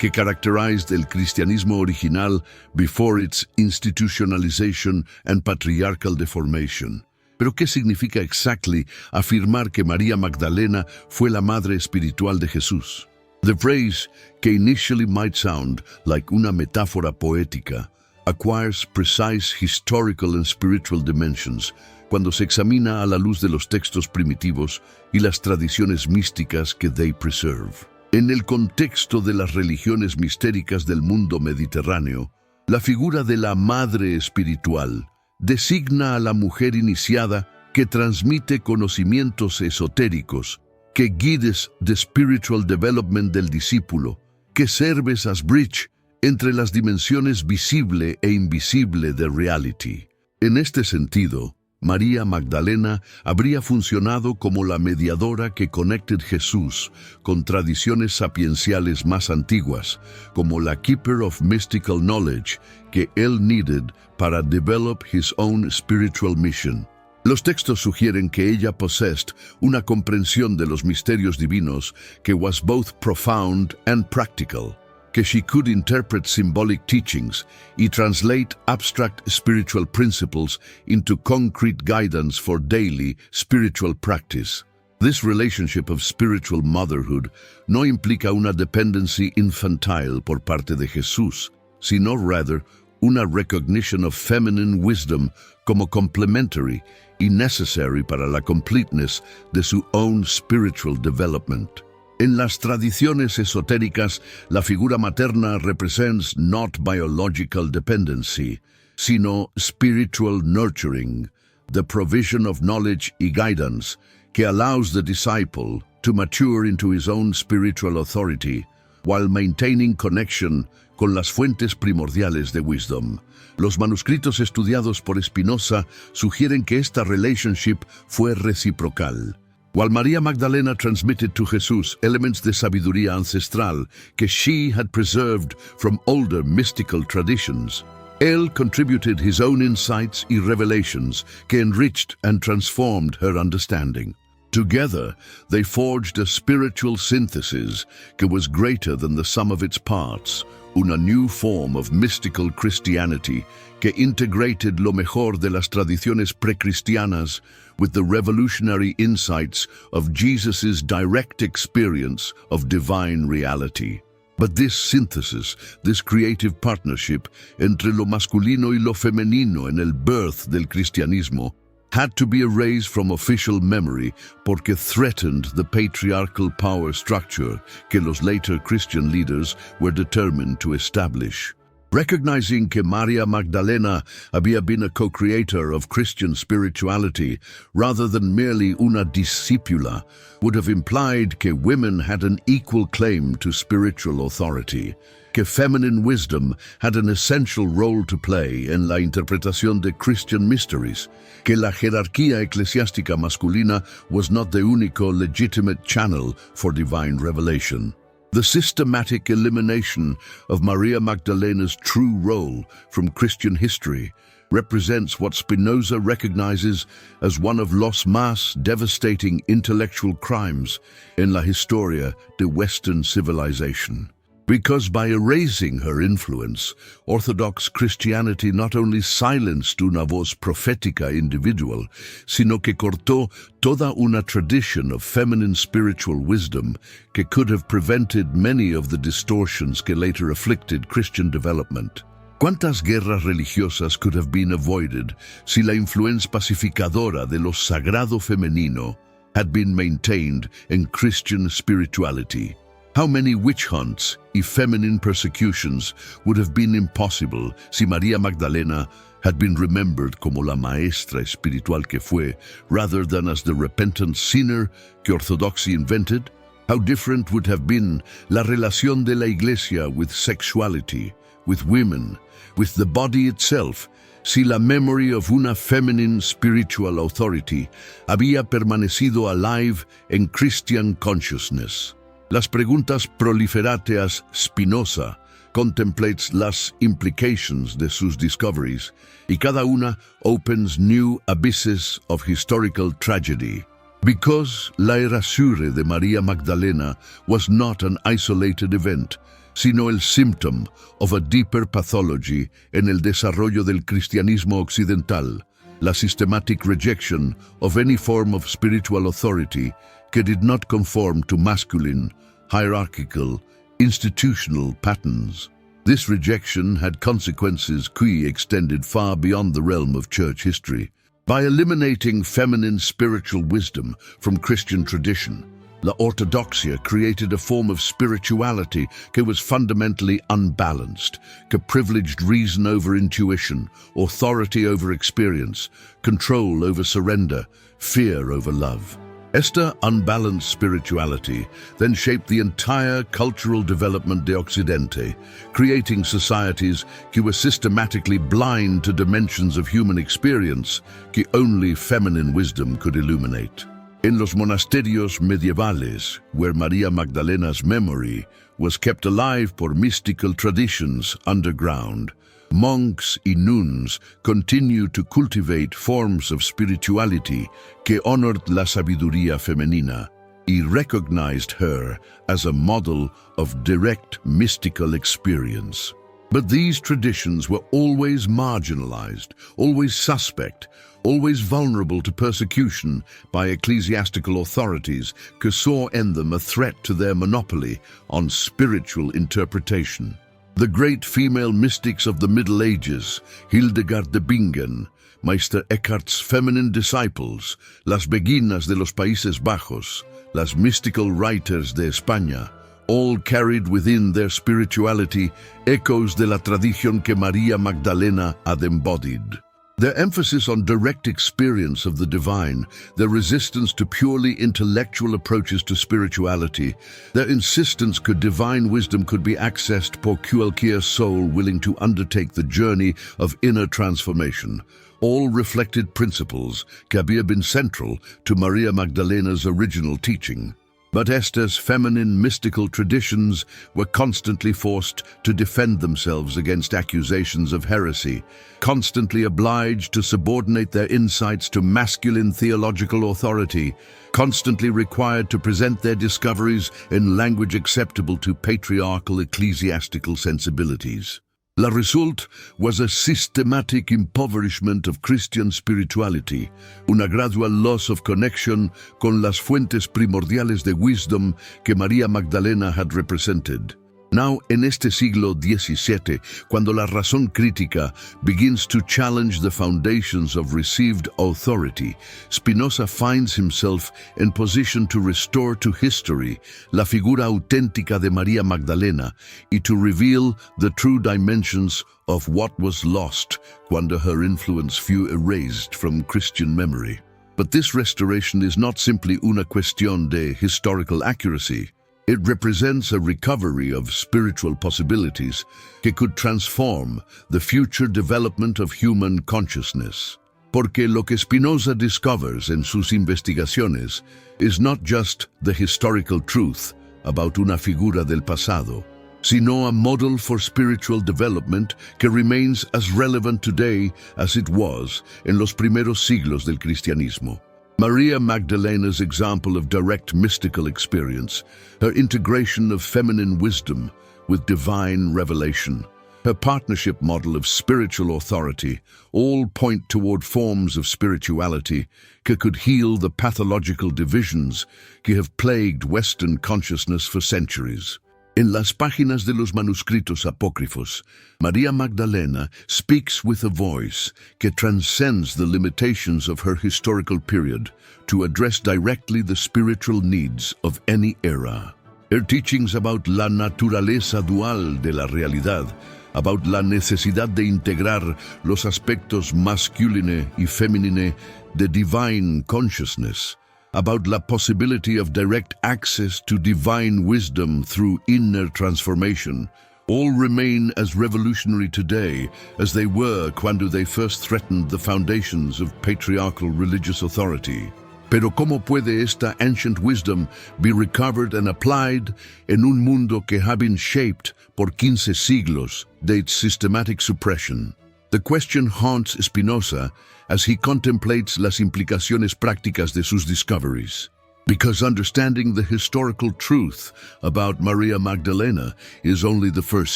que caracterized el cristianismo original before its institutionalization and patriarchal deformation. Pero ¿qué significa exactly afirmar que María Magdalena fue la madre espiritual de Jesús? The phrase, que initially might sound like una metáfora poética, acquires precise historical and spiritual dimensions cuando se examina a la luz de los textos primitivos y las tradiciones místicas que they preserve. En el contexto de las religiones mistéricas del mundo mediterráneo, la figura de la madre espiritual designa a la mujer iniciada que transmite conocimientos esotéricos, que guides the spiritual development del discípulo, que serves as bridge entre las dimensiones visible e invisible de reality. En este sentido, María Magdalena habría funcionado como la mediadora que conected Jesús con tradiciones sapienciales más antiguas, como la keeper of mystical knowledge que él needed para develop his own spiritual mission. Los textos sugieren que ella possessed una comprensión de los misterios divinos que was both profound and practical, que she could interpret symbolic teachings y translate abstract spiritual principles into concrete guidance for daily spiritual practice. This relationship of spiritual motherhood no implica una dependency infantile por parte de Jesús, sino rather una recognition of feminine wisdom como complementary y necessary para la completeness de su own spiritual development. En las tradiciones esotéricas, la figura materna represents not biological dependency, sino spiritual nurturing, the provision of knowledge y guidance que allows the disciple to mature into his own spiritual authority, while maintaining connection con las fuentes primordiales de wisdom. Los manuscritos estudiados por Spinoza sugieren que esta relationship fue reciprocal. While María Magdalena transmitted to Jesús elements de sabiduría ancestral que she had preserved from older mystical traditions, él contributed his own insights y revelations que enriched and transformed her understanding. Together, they forged a spiritual synthesis que was greater than the sum of its parts, una new form of mystical Christianity que integrated lo mejor de las tradiciones precristianas with the revolutionary insights of Jesus's direct experience of divine reality. But this synthesis, this creative partnership entre lo masculino y lo femenino en el birth del cristianismo, had to be erased from official memory porque threatened the patriarchal power structure que los later Christian leaders were determined to establish. Recognizing que Maria Magdalena había been a co-creator of Christian spirituality rather than merely una discípula would have implied que women had an equal claim to spiritual authority, que feminine wisdom had an essential role to play en la interpretación de Christian mysteries, que la jerarquía eclesiástica masculina was not the único legitimate channel for divine revelation. The systematic elimination of Maria Magdalena's true role from Christian history represents what Spinoza recognizes as one of los más devastating intellectual crimes in la historia de Western civilization. Because by erasing her influence, Orthodox Christianity not only silenced una voz profética individual, sino que cortó toda una tradition of feminine spiritual wisdom que could have prevented many of the distortions que later afflicted Christian development. ¿Cuántas guerras religiosas could have been avoided si la influencia pacificadora de lo sagrado femenino had been maintained in Christian spirituality? How many witch hunts y feminine persecutions would have been impossible si María Magdalena had been remembered como la maestra espiritual que fue, rather than as the repentant sinner que orthodoxy invented? How different would have been la relación de la Iglesia with sexuality, with women, with the body itself, si la memory of una feminine spiritual authority había permanecido alive en Christian consciousness. Las preguntas proliferateas Spinoza contemplates las implications de sus discoveries, y cada una opens new abysses of historical tragedy. Because la erasure de María Magdalena was not an isolated event, sino el symptom of a deeper pathology en el desarrollo del cristianismo occidental, la systematic rejection of any form of spiritual authority que did not conform to masculine, hierarchical, institutional patterns. This rejection had consequences qui extended far beyond the realm of church history. By eliminating feminine spiritual wisdom from Christian tradition, La Ortodoxia created a form of spirituality que was fundamentally unbalanced, que privileged reason over intuition, authority over experience, control over surrender, fear over love. Esta unbalanced spirituality then shaped the entire cultural development de Occidente, creating societies que were systematically blind to dimensions of human experience que only feminine wisdom could illuminate. In los monasterios medievales, where María Magdalena's memory was kept alive por mystical traditions underground, monks y nuns continued to cultivate forms of spirituality que honored la sabiduría femenina y recognized her as a model of direct mystical experience. But these traditions were always marginalized, always suspect, always vulnerable to persecution by ecclesiastical authorities que saw in them a threat to their monopoly on spiritual interpretation. The great female mystics of the Middle Ages, Hildegard de Bingen, Meister Eckhart's feminine disciples, las Beguinas de los Países Bajos, las mystical writers de España, all carried within their spirituality echoes de la tradición que María Magdalena had embodied. Their emphasis on direct experience of the divine, their resistance to purely intellectual approaches to spirituality, their insistence that divine wisdom could be accessed por cualquier soul willing to undertake the journey of inner transformation, all reflected principles que había been central to María Magdalena's original teaching. But Esther's feminine mystical traditions were constantly forced to defend themselves against accusations of heresy, constantly obliged to subordinate their insights to masculine theological authority, constantly required to present their discoveries in language acceptable to patriarchal ecclesiastical sensibilities. La result was a systematic impoverishment of Christian spirituality, una gradual loss of connection con las fuentes primordiales de wisdom que María Magdalena had represented. Now, en este siglo XVII, cuando la razón crítica begins to challenge the foundations of received authority, Spinoza finds himself in position to restore to history la figura auténtica de María Magdalena y to reveal the true dimensions of what was lost cuando her influence fue erased from Christian memory. But this restoration is not simply una cuestión de historical accuracy. It represents a recovery of spiritual possibilities que could transform the future development of human consciousness. Porque lo que Spinoza discovers en sus investigaciones is not just the historical truth about una figura del pasado, sino a model for spiritual development que remains as relevant today as it was en los primeros siglos del cristianismo. Maria Magdalena's example of direct mystical experience, her integration of feminine wisdom with divine revelation, her partnership model of spiritual authority, all point toward forms of spirituality that could heal the pathological divisions that have plagued Western consciousness for centuries. En las páginas de los manuscritos apócrifos, María Magdalena speaks with a voice que transcends the limitations of her historical period to address directly the spiritual needs of any era. Her teachings about la naturaleza dual de la realidad, about la necesidad de integrar los aspectos masculine y feminine de divine consciousness, about la possibility of direct access to divine wisdom through inner transformation, all remain as revolutionary today as they were cuando they first threatened the foundations of patriarchal religious authority. Pero ¿cómo puede esta ancient wisdom be recovered and applied en un mundo que ha been shaped por 15 siglos de its systematic suppression? The question haunts Spinoza as he contemplates las implicaciones prácticas de sus discoveries. Because understanding the historical truth about Maria Magdalena is only the first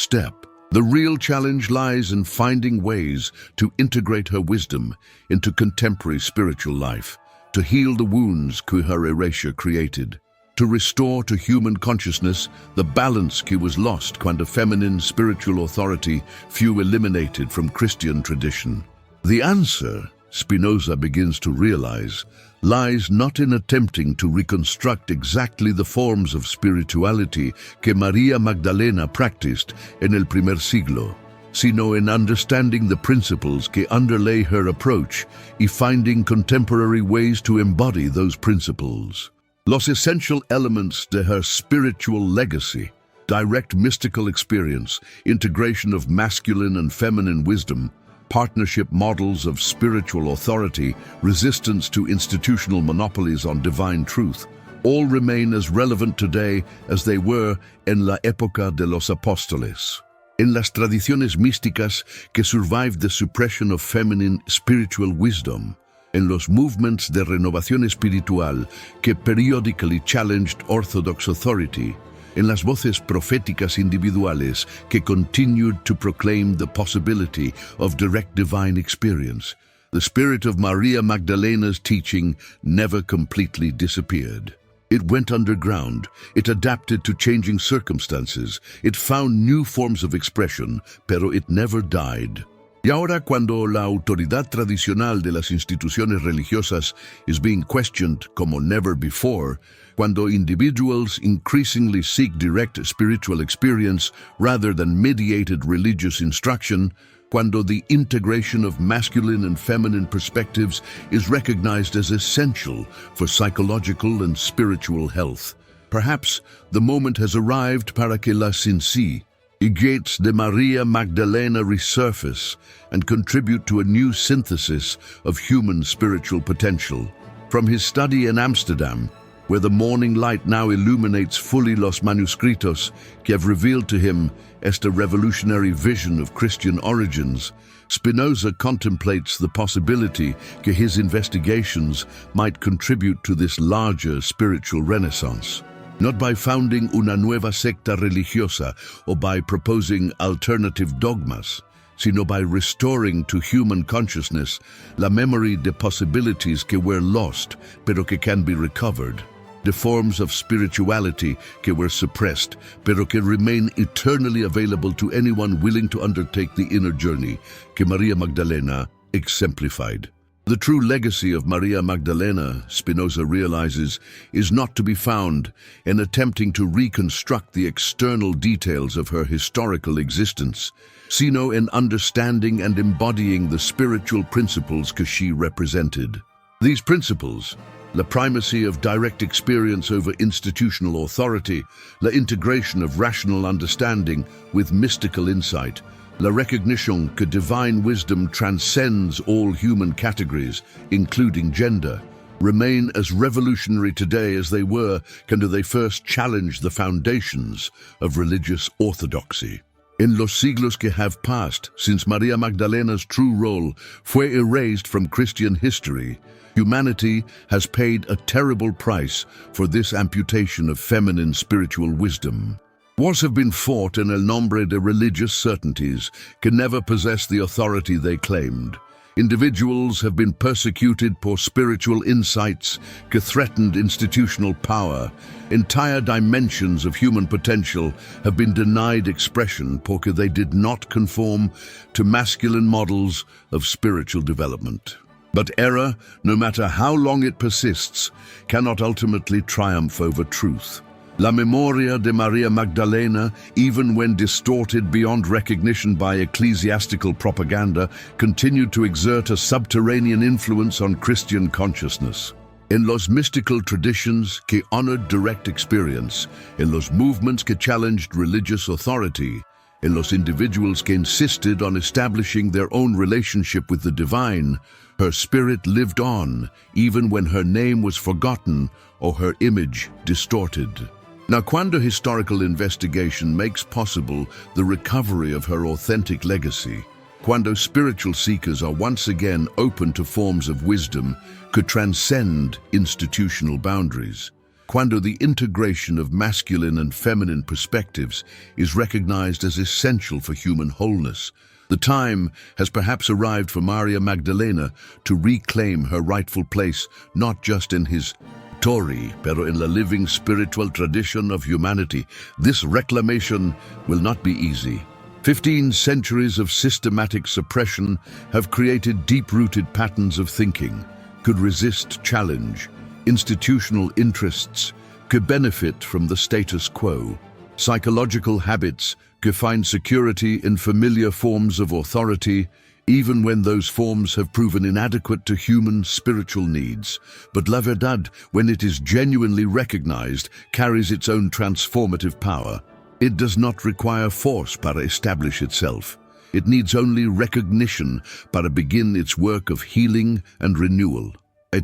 step. The real challenge lies in finding ways to integrate her wisdom into contemporary spiritual life, to heal the wounds que her erasure created, to restore to human consciousness the balance que was lost cuando feminine spiritual authority fue eliminated from Christian tradition. The answer, Spinoza begins to realize, lies not in attempting to reconstruct exactly the forms of spirituality que María Magdalena practiced en el primer siglo, sino in understanding the principles que underlay her approach y finding contemporary ways to embody those principles. Los essential elements de her spiritual legacy, direct mystical experience, integration of masculine and feminine wisdom, partnership models of spiritual authority, resistance to institutional monopolies on divine truth, all remain as relevant today as they were en la época de los apóstoles. En las tradiciones místicas que survived the suppression of feminine spiritual wisdom, en los movements de renovación espiritual que periodically challenged orthodox authority, en las voces proféticas individuales que continued to proclaim the possibility of direct divine experience, the spirit of Maria Magdalena's teaching never completely disappeared. It went underground, it adapted to changing circumstances, it found new forms of expression, pero it never died. Y ahora, cuando la autoridad tradicional de las instituciones religiosas is being questioned como never before, cuando individuals increasingly seek direct spiritual experience rather than mediated religious instruction, cuando the integration of masculine and feminine perspectives is recognized as essential for psychological and spiritual health, perhaps the moment has arrived para que la Cinci, Gates de María Magdalena resurface and contribute to a new synthesis of human spiritual potential. From his study in Amsterdam, where the morning light now illuminates fully los manuscritos que have revealed to him esta revolutionary vision of Christian origins, Spinoza contemplates the possibility that his investigations might contribute to this larger spiritual renaissance. Not by founding una nueva secta religiosa or by proposing alternative dogmas, sino by restoring to human consciousness la memory de possibilities que were lost pero que can be recovered. the forms of spirituality que were suppressed, pero que remain eternally available to anyone willing to undertake the inner journey, que Maria Magdalena exemplified. The true legacy of Maria Magdalena, Spinoza realizes, is not to be found in attempting to reconstruct the external details of her historical existence, sino in understanding and embodying the spiritual principles que she represented. These principles, la primacy of direct experience over institutional authority, la integration of rational understanding with mystical insight, la recognition que divine wisdom transcends all human categories, including gender, remain as revolutionary today as they were when they first challenged the foundations of religious orthodoxy. En los siglos que have passed, since Maria Magdalena's true role fue erased from Christian history, humanity has paid a terrible price for this amputation of feminine spiritual wisdom. Wars have been fought in el nombre de religious certainties can never possess the authority they claimed. Individuals have been persecuted for spiritual insights que threatened institutional power. Entire dimensions of human potential have been denied expression porque they did not conform to masculine models of spiritual development. But error, no matter how long it persists, cannot ultimately triumph over truth. La memoria de Maria Magdalena, even when distorted beyond recognition by ecclesiastical propaganda, continued to exert a subterranean influence on Christian consciousness. En los mystical traditions que honored direct experience, en los movements que challenged religious authority, en los individuals que insisted on establishing their own relationship with the divine, her spirit lived on, even when her name was forgotten or her image distorted. Now, cuando historical investigation makes possible the recovery of her authentic legacy, cuando spiritual seekers are once again open to forms of wisdom could transcend institutional boundaries, cuando the integration of masculine and feminine perspectives is recognized as essential for human wholeness, the time has perhaps arrived for Maria Magdalena to reclaim her rightful place not just in his Tory, pero in the living spiritual tradition of humanity. This reclamation will not be easy. 15 centuries of systematic suppression have created deep-rooted patterns of thinking, could resist challenge. Institutional interests could benefit from the status quo. Psychological habits could find security in familiar forms of authority, even when those forms have proven inadequate to human spiritual needs. But la verdad, when it is genuinely recognized, carries its own transformative power. It does not require force para establish itself. It needs only recognition para begin its work of healing and renewal.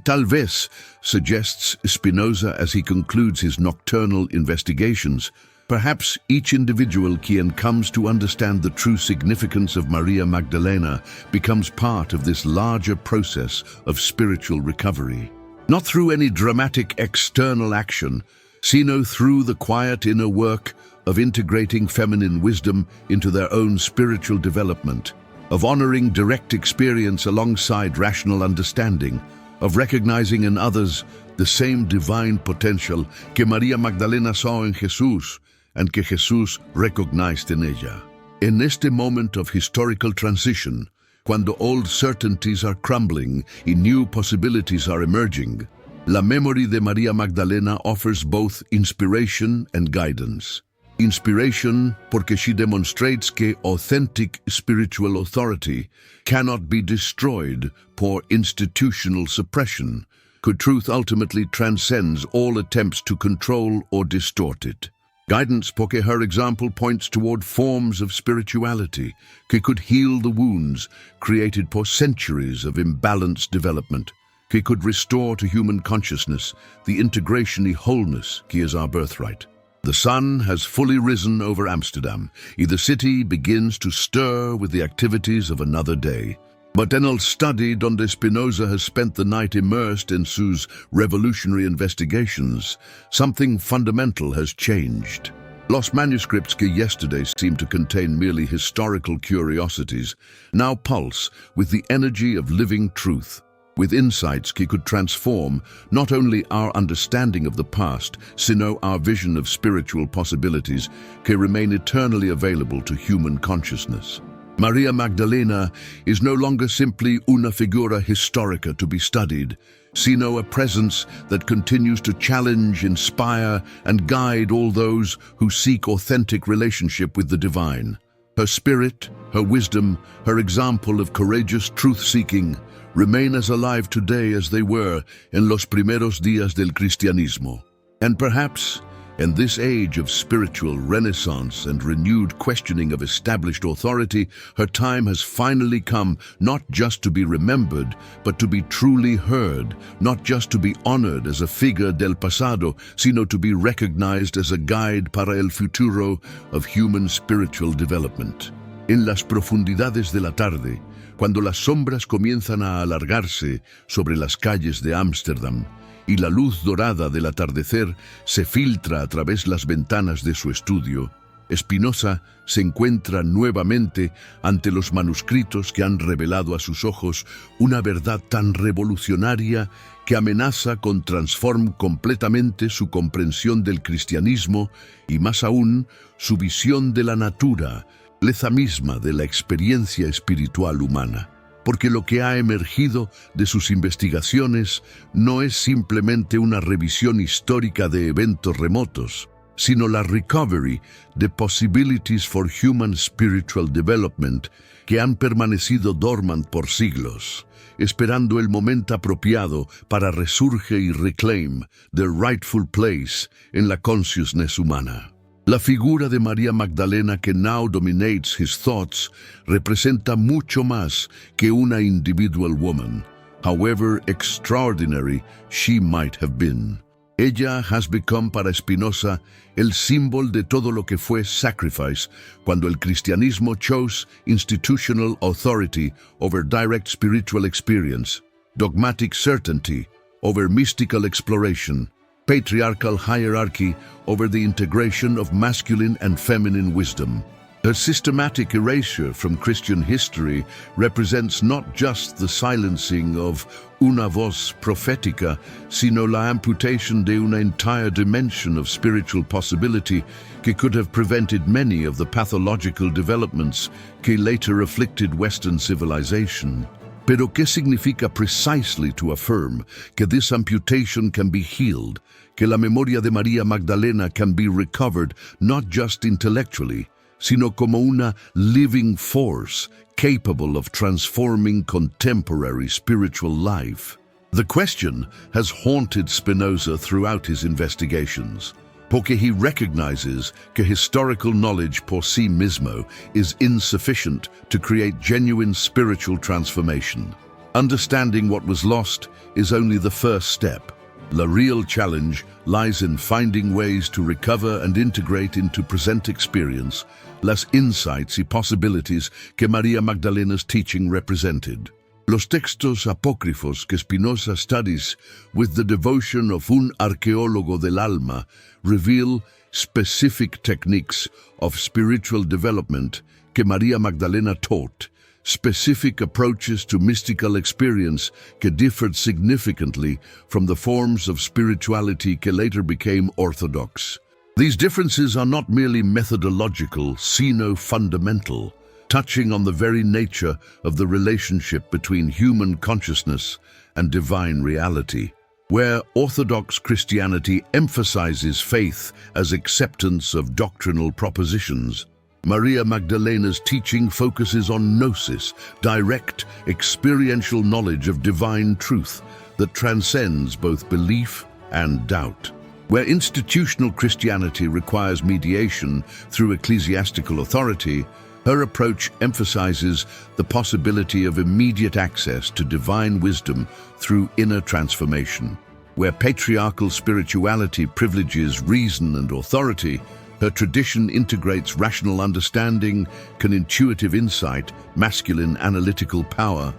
Tal vez, suggests Spinoza as he concludes his nocturnal investigations, perhaps each individual quien comes to understand the true significance of Maria Magdalena becomes part of this larger process of spiritual recovery. Not through any dramatic external action, sino through the quiet inner work of integrating feminine wisdom into their own spiritual development, of honoring direct experience alongside rational understanding, of recognizing in others the same divine potential que Maria Magdalena saw in Jesús and que Jesús recognized in ella. In este moment of historical transition, cuando old certainties are crumbling and new possibilities are emerging, la memory de Maria Magdalena offers both inspiration and guidance. Inspiration porque she demonstrates que authentic spiritual authority cannot be destroyed por institutional suppression, que truth ultimately transcends all attempts to control or distort it. Guidance porque her example points toward forms of spirituality que could heal the wounds created for centuries of imbalanced development, que could restore to human consciousness the integration and wholeness que is our birthright. The sun has fully risen over Amsterdam, and the city begins to stir with the activities of another day. But en el study donde Spinoza has spent the night immersed in sus revolutionary investigations, something fundamental has changed. Los manuscripts que yesterday seemed to contain merely historical curiosities now pulse with the energy of living truth. with insights que could transform not only our understanding of the past, sino our vision of spiritual possibilities que remain eternally available to human consciousness. Maria Magdalena is no longer simply una figura histórica to be studied, sino a presence that continues to challenge, inspire, and guide all those who seek authentic relationship with the divine. Her spirit, her wisdom, her example of courageous truth-seeking remain as alive today as they were in los primeros días del cristianismo. And perhaps, in this age of spiritual renaissance and renewed questioning of established authority, her time has finally come not just to be remembered, but to be truly heard, not just to be honored as a figure del pasado, sino to be recognized as a guide para el futuro of human spiritual development. En las profundidades de la tarde, cuando las sombras comienzan a alargarse sobre las calles de Ámsterdam, y la luz dorada del atardecer se filtra a través las ventanas de su estudio, Spinoza se encuentra nuevamente ante los manuscritos que han revelado a sus ojos una verdad tan revolucionaria que amenaza con transformar completamente su comprensión del cristianismo y más aún su visión de la natura, leza misma de la experiencia espiritual humana. Porque lo que ha emergido de sus investigaciones no es simplemente una revisión histórica de eventos remotos, sino la recovery de possibilities for human spiritual development que han permanecido dormant por siglos, esperando el momento apropiado para resurgir y reclaim their rightful place en la consciousness humana. La figura de María Magdalena que now dominates his thoughts representa mucho más que una individual woman, however extraordinary she might have been. Ella has become para Spinoza el símbolo de todo lo que fue sacrifice cuando el cristianismo chose institutional authority over direct spiritual experience, dogmatic certainty over mystical exploration, patriarchal hierarchy over the integration of masculine and feminine wisdom. Her systematic erasure from Christian history represents not just the silencing of una voz profética, sino la amputation de una entire dimension of spiritual possibility que could have prevented many of the pathological developments que later afflicted Western civilization. Pero ¿qué significa precisely to affirm que this amputation can be healed, que la memoria de María Magdalena can be recovered not just intellectually, sino como una living force capable of transforming contemporary spiritual life? The question has haunted Spinoza throughout his investigations, porque he recognizes que historical knowledge por sí mismo is insufficient to create genuine spiritual transformation. Understanding what was lost is only the first step. The real challenge lies in finding ways to recover and integrate into present experience las insights y possibilities que María Magdalena's teaching represented. Los textos apócrifos que Spinoza studies with the devotion of un arqueólogo del alma reveal specific techniques of spiritual development que María Magdalena taught, specific approaches to mystical experience que differed significantly from the forms of spirituality que later became orthodox. These differences are not merely methodological, sino fundamental, touching on the very nature of the relationship between human consciousness and divine reality. Where Orthodox Christianity emphasizes faith as acceptance of doctrinal propositions, María Magdalena's teaching focuses on gnosis, direct, experiential knowledge of divine truth that transcends both belief and doubt. Where institutional Christianity requires mediation through ecclesiastical authority, her approach emphasizes the possibility of immediate access to divine wisdom through inner transformation. Where patriarchal spirituality privileges reason and authority, her tradition integrates rational understanding, intuitive insight, masculine analytical power,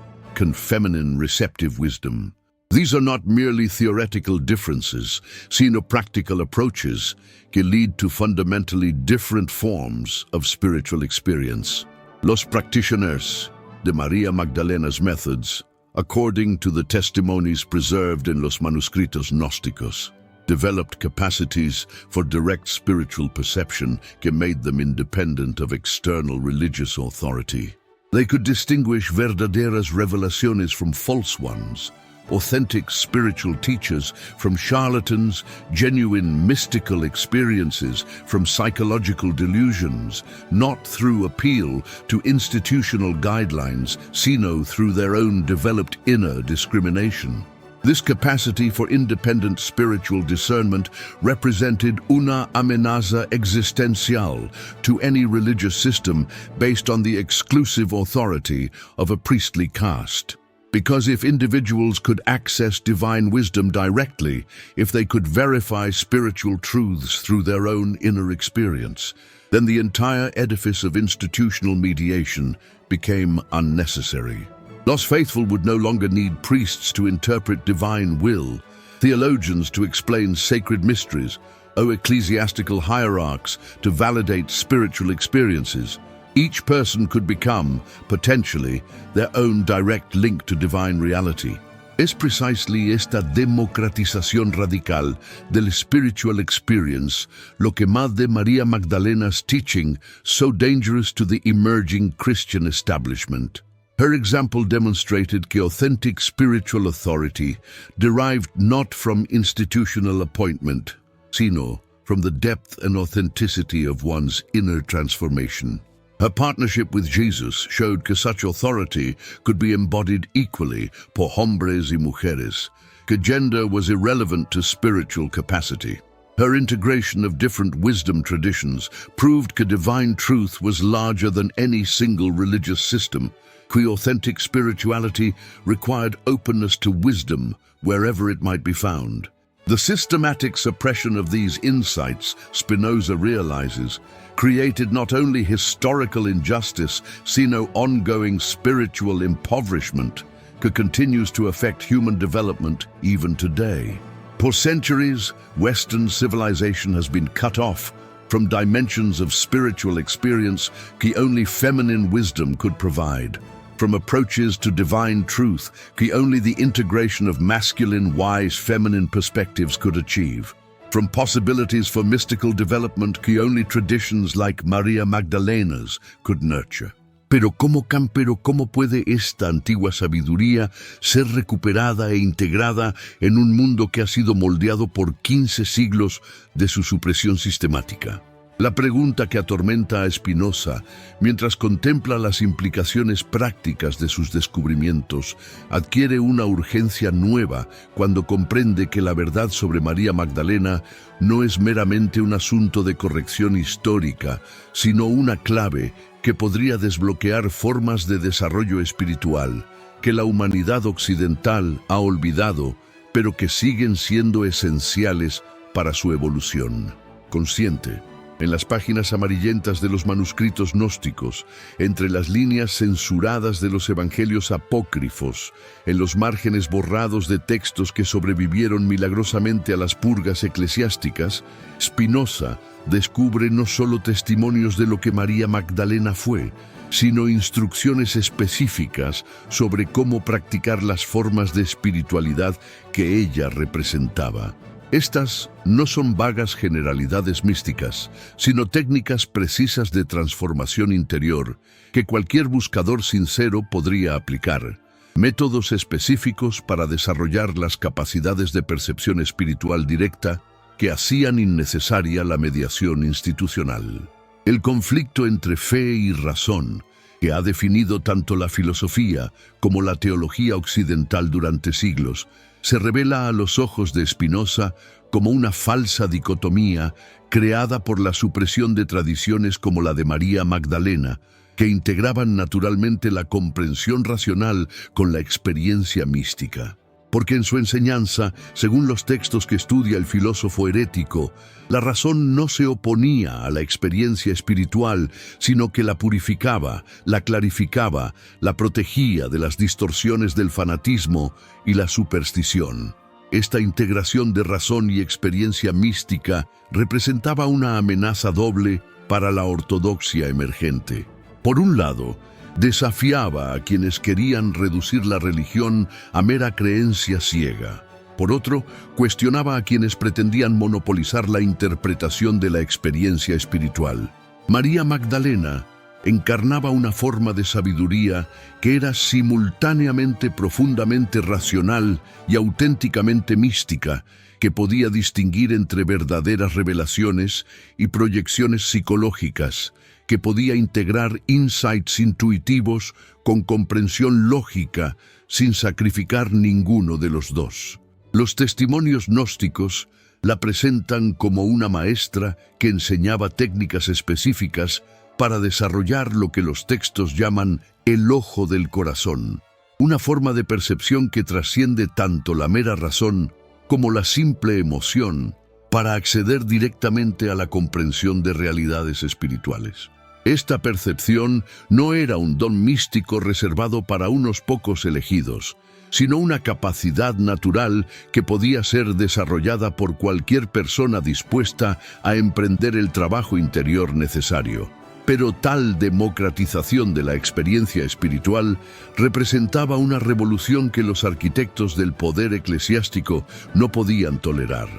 feminine receptive wisdom. These are not merely theoretical differences, sino practical approaches que lead to fundamentally different forms of spiritual experience. Los practitioners de María Magdalena's methods according to the testimonies preserved in los manuscritos gnósticos, developed capacities for direct spiritual perception that made them independent of external religious authority. They could distinguish verdaderas revelaciones from false ones, authentic spiritual teachers from charlatans, genuine mystical experiences from psychological delusions, not through appeal to institutional guidelines, sino through their own developed inner discrimination. This capacity for independent spiritual discernment represented una amenaza existencial to any religious system based on the exclusive authority of a priestly caste. Because if individuals could access divine wisdom directly, if they could verify spiritual truths through their own inner experience, then the entire edifice of institutional mediation became unnecessary. Los faithful would no longer need priests to interpret divine will, theologians to explain sacred mysteries, or ecclesiastical hierarchs to validate spiritual experiences. Each person could become, potentially, their own direct link to divine reality. Es precisely esta democratización radical del spiritual experience lo que made de María Magdalena's teaching so dangerous to the emerging Christian establishment. Her example demonstrated that authentic spiritual authority derived not from institutional appointment, sino from the depth and authenticity of one's inner transformation. Her partnership with Jesus showed que such authority could be embodied equally por hombres y mujeres, que gender was irrelevant to spiritual capacity. Her integration of different wisdom traditions proved que divine truth was larger than any single religious system, que authentic spirituality required openness to wisdom wherever it might be found. The systematic suppression of these insights, Spinoza realizes, created not only historical injustice, sino ongoing spiritual impoverishment that continues to affect human development even today. For centuries, Western civilization has been cut off from dimensions of spiritual experience that only feminine wisdom could provide. From approaches to divine truth that only the integration of masculine, wise, feminine perspectives could achieve. From possibilities for mystical development that only traditions like María Magdalena's could nurture. Pero ¿cómo puede esta antigua sabiduría ser recuperada e integrada en un mundo que ha sido moldeado por 15 siglos de su supresión sistemática? La pregunta que atormenta a Spinoza, mientras contempla las implicaciones prácticas de sus descubrimientos, adquiere una urgencia nueva cuando comprende que la verdad sobre María Magdalena no es meramente un asunto de corrección histórica, sino una clave que podría desbloquear formas de desarrollo espiritual que la humanidad occidental ha olvidado, pero que siguen siendo esenciales para su evolución. Consciente. En las páginas amarillentas de los manuscritos gnósticos, entre las líneas censuradas de los evangelios apócrifos, en los márgenes borrados de textos que sobrevivieron milagrosamente a las purgas eclesiásticas, Spinoza descubre no solo testimonios de lo que María Magdalena fue, sino instrucciones específicas sobre cómo practicar las formas de espiritualidad que ella representaba. Estas no son vagas generalidades místicas, sino técnicas precisas de transformación interior que cualquier buscador sincero podría aplicar. Métodos específicos para desarrollar las capacidades de percepción espiritual directa que hacían innecesaria la mediación institucional. El conflicto entre fe y razón, que ha definido tanto la filosofía como la teología occidental durante siglos, se revela a los ojos de Spinoza como una falsa dicotomía creada por la supresión de tradiciones como la de María Magdalena, que integraban naturalmente la comprensión racional con la experiencia mística. Porque en su enseñanza, según los textos que estudia el filósofo herético, la razón no se oponía a la experiencia espiritual, sino que la purificaba, la clarificaba, la protegía de las distorsiones del fanatismo y la superstición. Esta integración de razón y experiencia mística representaba una amenaza doble para la ortodoxia emergente. Por un lado, Desafiaba a quienes querían reducir la religión a mera creencia ciega. Por otro, cuestionaba a quienes pretendían monopolizar la interpretación de la experiencia espiritual. María Magdalena encarnaba una forma de sabiduría que era simultáneamente profundamente racional y auténticamente mística, que podía distinguir entre verdaderas revelaciones y proyecciones psicológicas, que podía integrar insights intuitivos con comprensión lógica sin sacrificar ninguno de los dos. Los testimonios gnósticos la presentan como una maestra que enseñaba técnicas específicas para desarrollar lo que los textos llaman el ojo del corazón, una forma de percepción que trasciende tanto la mera razón como la simple emoción para acceder directamente a la comprensión de realidades espirituales. Esta percepción no era un don místico reservado para unos pocos elegidos, sino una capacidad natural que podía ser desarrollada por cualquier persona dispuesta a emprender el trabajo interior necesario. Pero tal democratización de la experiencia espiritual representaba una revolución que los arquitectos del poder eclesiástico no podían tolerar.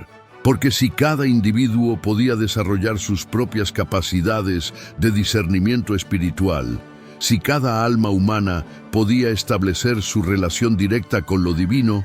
Porque si cada individuo podía desarrollar sus propias capacidades de discernimiento espiritual, si cada alma humana podía establecer su relación directa con lo divino,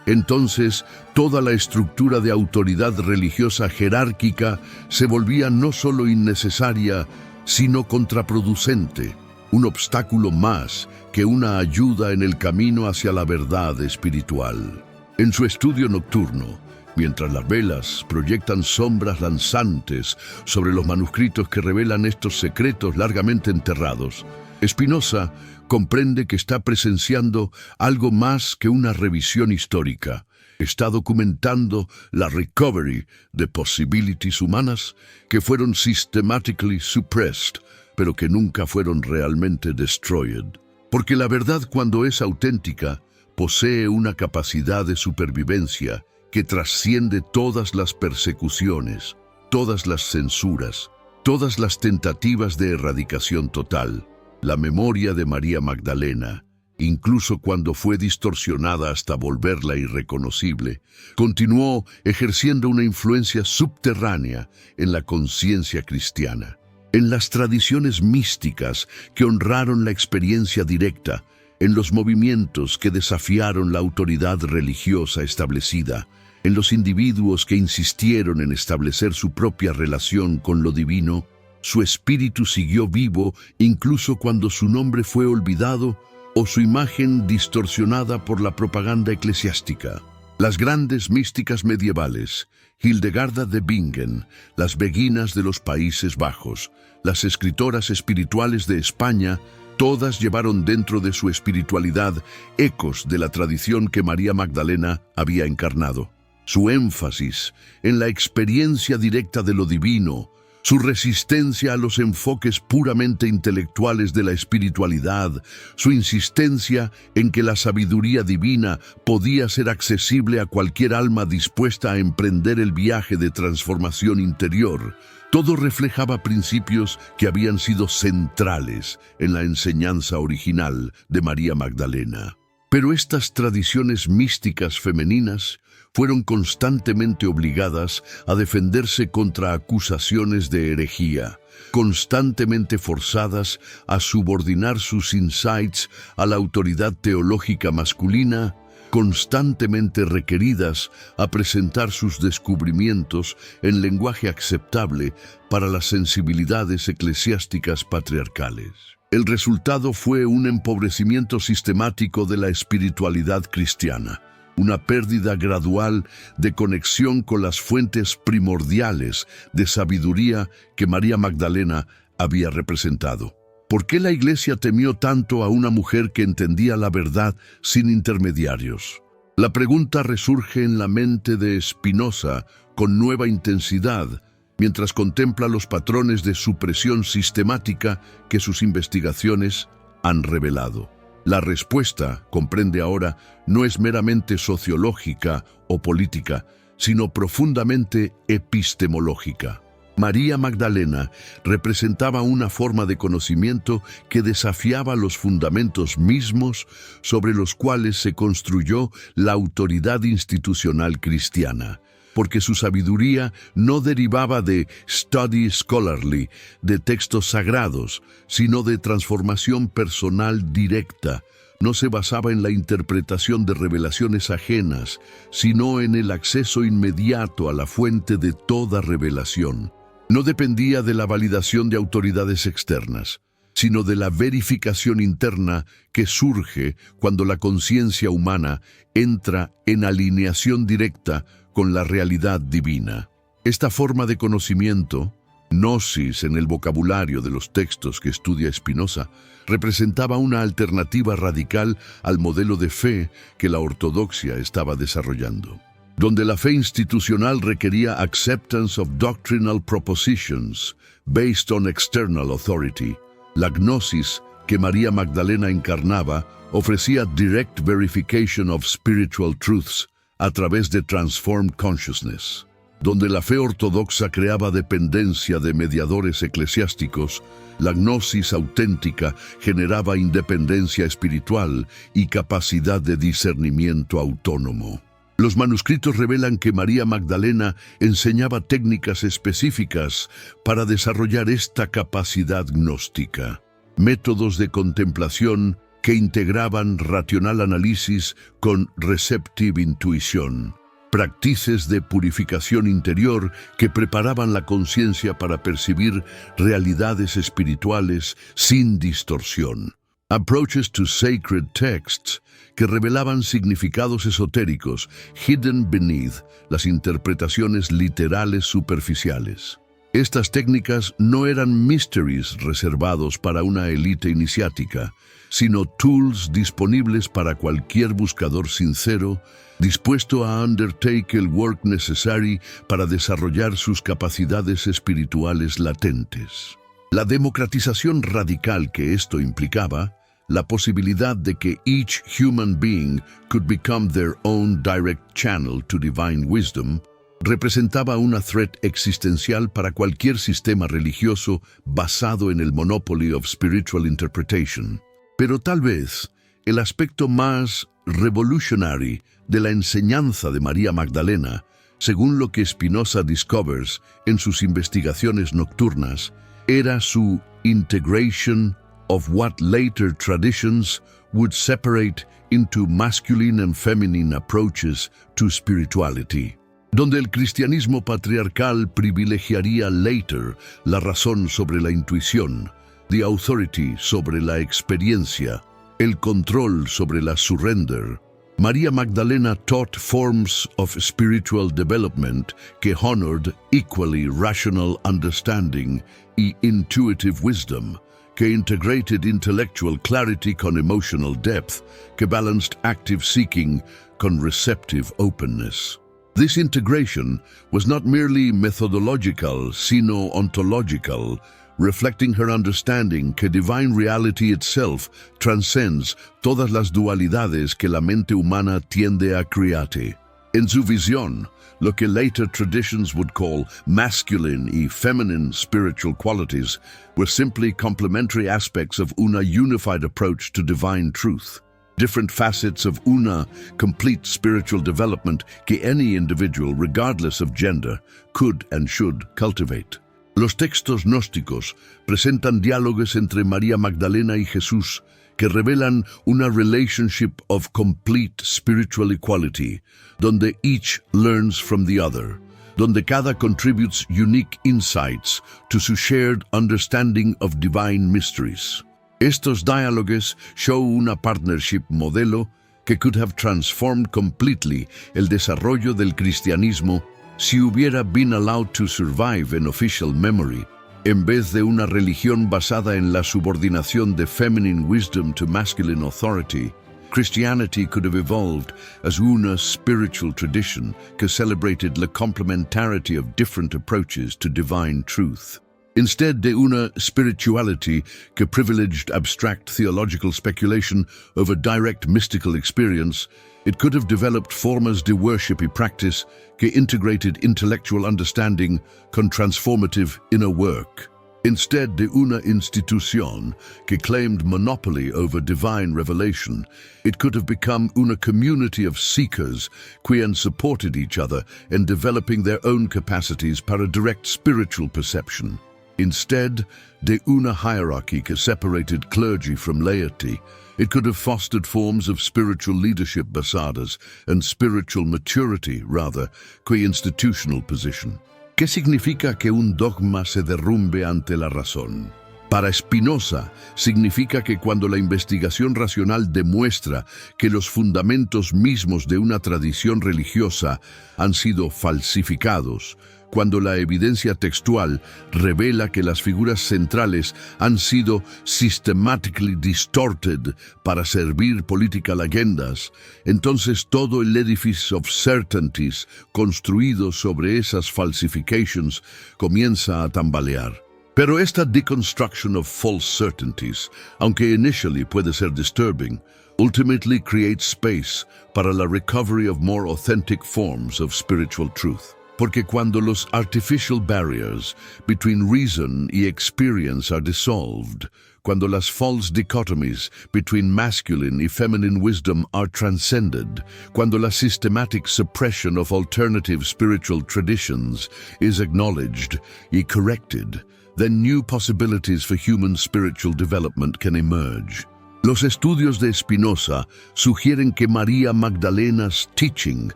entonces toda la estructura de autoridad religiosa jerárquica se volvía no solo innecesaria, sino contraproducente, un obstáculo más que una ayuda en el camino hacia la verdad espiritual. En su estudio nocturno, mientras las velas proyectan sombras lanzantes sobre los manuscritos que revelan estos secretos largamente enterrados, Spinoza comprende que está presenciando algo más que una revisión histórica. Está documentando la recovery de possibilities humanas que fueron systematically suppressed, pero que nunca fueron realmente destroyed. Porque la verdad, cuando es auténtica, posee una capacidad de supervivencia que trasciende todas las persecuciones, todas las censuras, todas las tentativas de erradicación total. La memoria de María Magdalena, incluso cuando fue distorsionada hasta volverla irreconocible, continuó ejerciendo una influencia subterránea en la conciencia cristiana. En las tradiciones místicas que honraron la experiencia directa, en los movimientos que desafiaron la autoridad religiosa establecida, en los individuos que insistieron en establecer su propia relación con lo divino, su espíritu siguió vivo incluso cuando su nombre fue olvidado o su imagen distorsionada por la propaganda eclesiástica. Las grandes místicas medievales, Hildegarda de Bingen, las beguinas de los Países Bajos, las escritoras espirituales de España, todas llevaron dentro de su espiritualidad ecos de la tradición que María Magdalena había encarnado. Su énfasis en la experiencia directa de lo divino, su resistencia a los enfoques puramente intelectuales de la espiritualidad, su insistencia en que la sabiduría divina podía ser accesible a cualquier alma dispuesta a emprender el viaje de transformación interior, todo reflejaba principios que habían sido centrales en la enseñanza original de María Magdalena. Pero estas tradiciones místicas femeninas fueron constantemente obligadas a defenderse contra acusaciones de herejía, constantemente forzadas a subordinar sus insights a la autoridad teológica masculina, constantemente requeridas a presentar sus descubrimientos en lenguaje aceptable para las sensibilidades eclesiásticas patriarcales. El resultado fue un empobrecimiento sistemático de la espiritualidad cristiana, una pérdida gradual de conexión con las fuentes primordiales de sabiduría que María Magdalena había representado. ¿Por qué la Iglesia temió tanto a una mujer que entendía la verdad sin intermediarios? La pregunta resurge en la mente de Spinoza con nueva intensidad, mientras contempla los patrones de supresión sistemática que sus investigaciones han revelado. La respuesta, comprende ahora, no es meramente sociológica o política, sino profundamente epistemológica. María Magdalena representaba una forma de conocimiento que desafiaba los fundamentos mismos sobre los cuales se construyó la autoridad institucional cristiana, porque su sabiduría no derivaba de study scholarly, de textos sagrados, sino de transformación personal directa. No se basaba en la interpretación de revelaciones ajenas, sino en el acceso inmediato a la fuente de toda revelación. No dependía de la validación de autoridades externas, sino de la verificación interna que surge cuando la conciencia humana entra en alineación directa con la realidad divina. Esta forma de conocimiento, gnosis en el vocabulario de los textos que estudia Spinoza, representaba una alternativa radical al modelo de fe que la ortodoxia estaba desarrollando, donde la fe institucional requería acceptance of doctrinal propositions based on external authority. La gnosis que María Magdalena encarnaba ofrecía direct verification of spiritual truths a través de transformed consciousness. Donde la fe ortodoxa creaba dependencia de mediadores eclesiásticos, la gnosis auténtica generaba independencia espiritual y capacidad de discernimiento autónomo. Los manuscritos revelan que María Magdalena enseñaba técnicas específicas para desarrollar esta capacidad gnóstica, métodos de contemplación que integraban racional análisis con receptive intuición, prácticas de purificación interior que preparaban la conciencia para percibir realidades espirituales sin distorsión. Approaches to sacred texts que revelaban significados esotéricos hidden beneath las interpretaciones literales superficiales. Estas técnicas no eran mysteries reservados para una élite iniciática, sino tools disponibles para cualquier buscador sincero, dispuesto a undertake el work necessary para desarrollar sus capacidades espirituales latentes. La democratización radical que esto implicaba, la posibilidad de que each human being could become their own direct channel to divine wisdom, representaba una threat existencial para cualquier sistema religioso basado en el monopoly of spiritual interpretation. Pero tal vez el aspecto más revolutionary de la enseñanza de María Magdalena, según lo que Spinoza discovers en sus investigaciones nocturnas, era su integration of what later traditions would separate into masculine and feminine approaches to spirituality, donde el cristianismo patriarcal privilegiaría later la razón sobre la intuición, the authority sobre la experiencia, el control sobre la surrender. María Magdalena taught forms of spiritual development que honored equally rational understanding y intuitive wisdom, que integrated intellectual clarity con emotional depth, que balanced active seeking con receptive openness. This integration was not merely methodological, sino ontological, reflecting her understanding que divine reality itself transcends todas las dualidades que la mente humana tiende a create. En su visión, lo que later traditions would call masculine y feminine spiritual qualities were simply complementary aspects of una unified approach to divine truth, different facets of una complete spiritual development que any individual, regardless of gender, could and should cultivate. Los textos gnósticos presentan diálogos entre María Magdalena y Jesús que revelan una relationship of complete spiritual equality, donde each learns from the other, donde cada contributes unique insights to su shared understanding of divine mysteries. Estos diálogos show una partnership modelo que could have transformed completely el desarrollo del cristianismo si hubiera been allowed to survive in official memory, en vez de una religión basada en la subordinación de feminine wisdom to masculine authority. Christianity could have evolved as una spiritual tradition que celebrated la complementarity of different approaches to divine truth. Instead de una spirituality que privileged abstract theological speculation over direct mystical experience, It could have developed formas de worship y practice que integrated intellectual understanding con transformative inner work. Instead de una institución que claimed monopoly over divine revelation, it could have become una community of seekers quien supported each other in developing their own capacities para direct spiritual perception. Instead de una hierarchy que separated clergy from laity, it could have fostered forms of spiritual leadership basadas and spiritual maturity, rather, que institutional position. ¿Qué significa que un dogma se derrumbe ante la razón? Para Spinoza, significa que cuando la investigación racional demuestra que los fundamentos mismos de una tradición religiosa han sido falsificados, cuando la evidencia textual revela que las figuras centrales han sido systematically distorted para servir political agendas, entonces todo el edifice of certainties construido sobre esas falsifications comienza a tambalear. Pero esta deconstruction of false certainties, aunque initially puede ser disturbing, ultimately creates space para la recovery of more authentic forms of spiritual truth. Porque cuando los artificial barriers between reason y experience are dissolved, cuando las false dichotomies between masculine y feminine wisdom are transcended, cuando la systematic suppression of alternative spiritual traditions is acknowledged y corrected, then new possibilities for human spiritual development can emerge. Los estudios de Spinoza sugieren que María Magdalena's teaching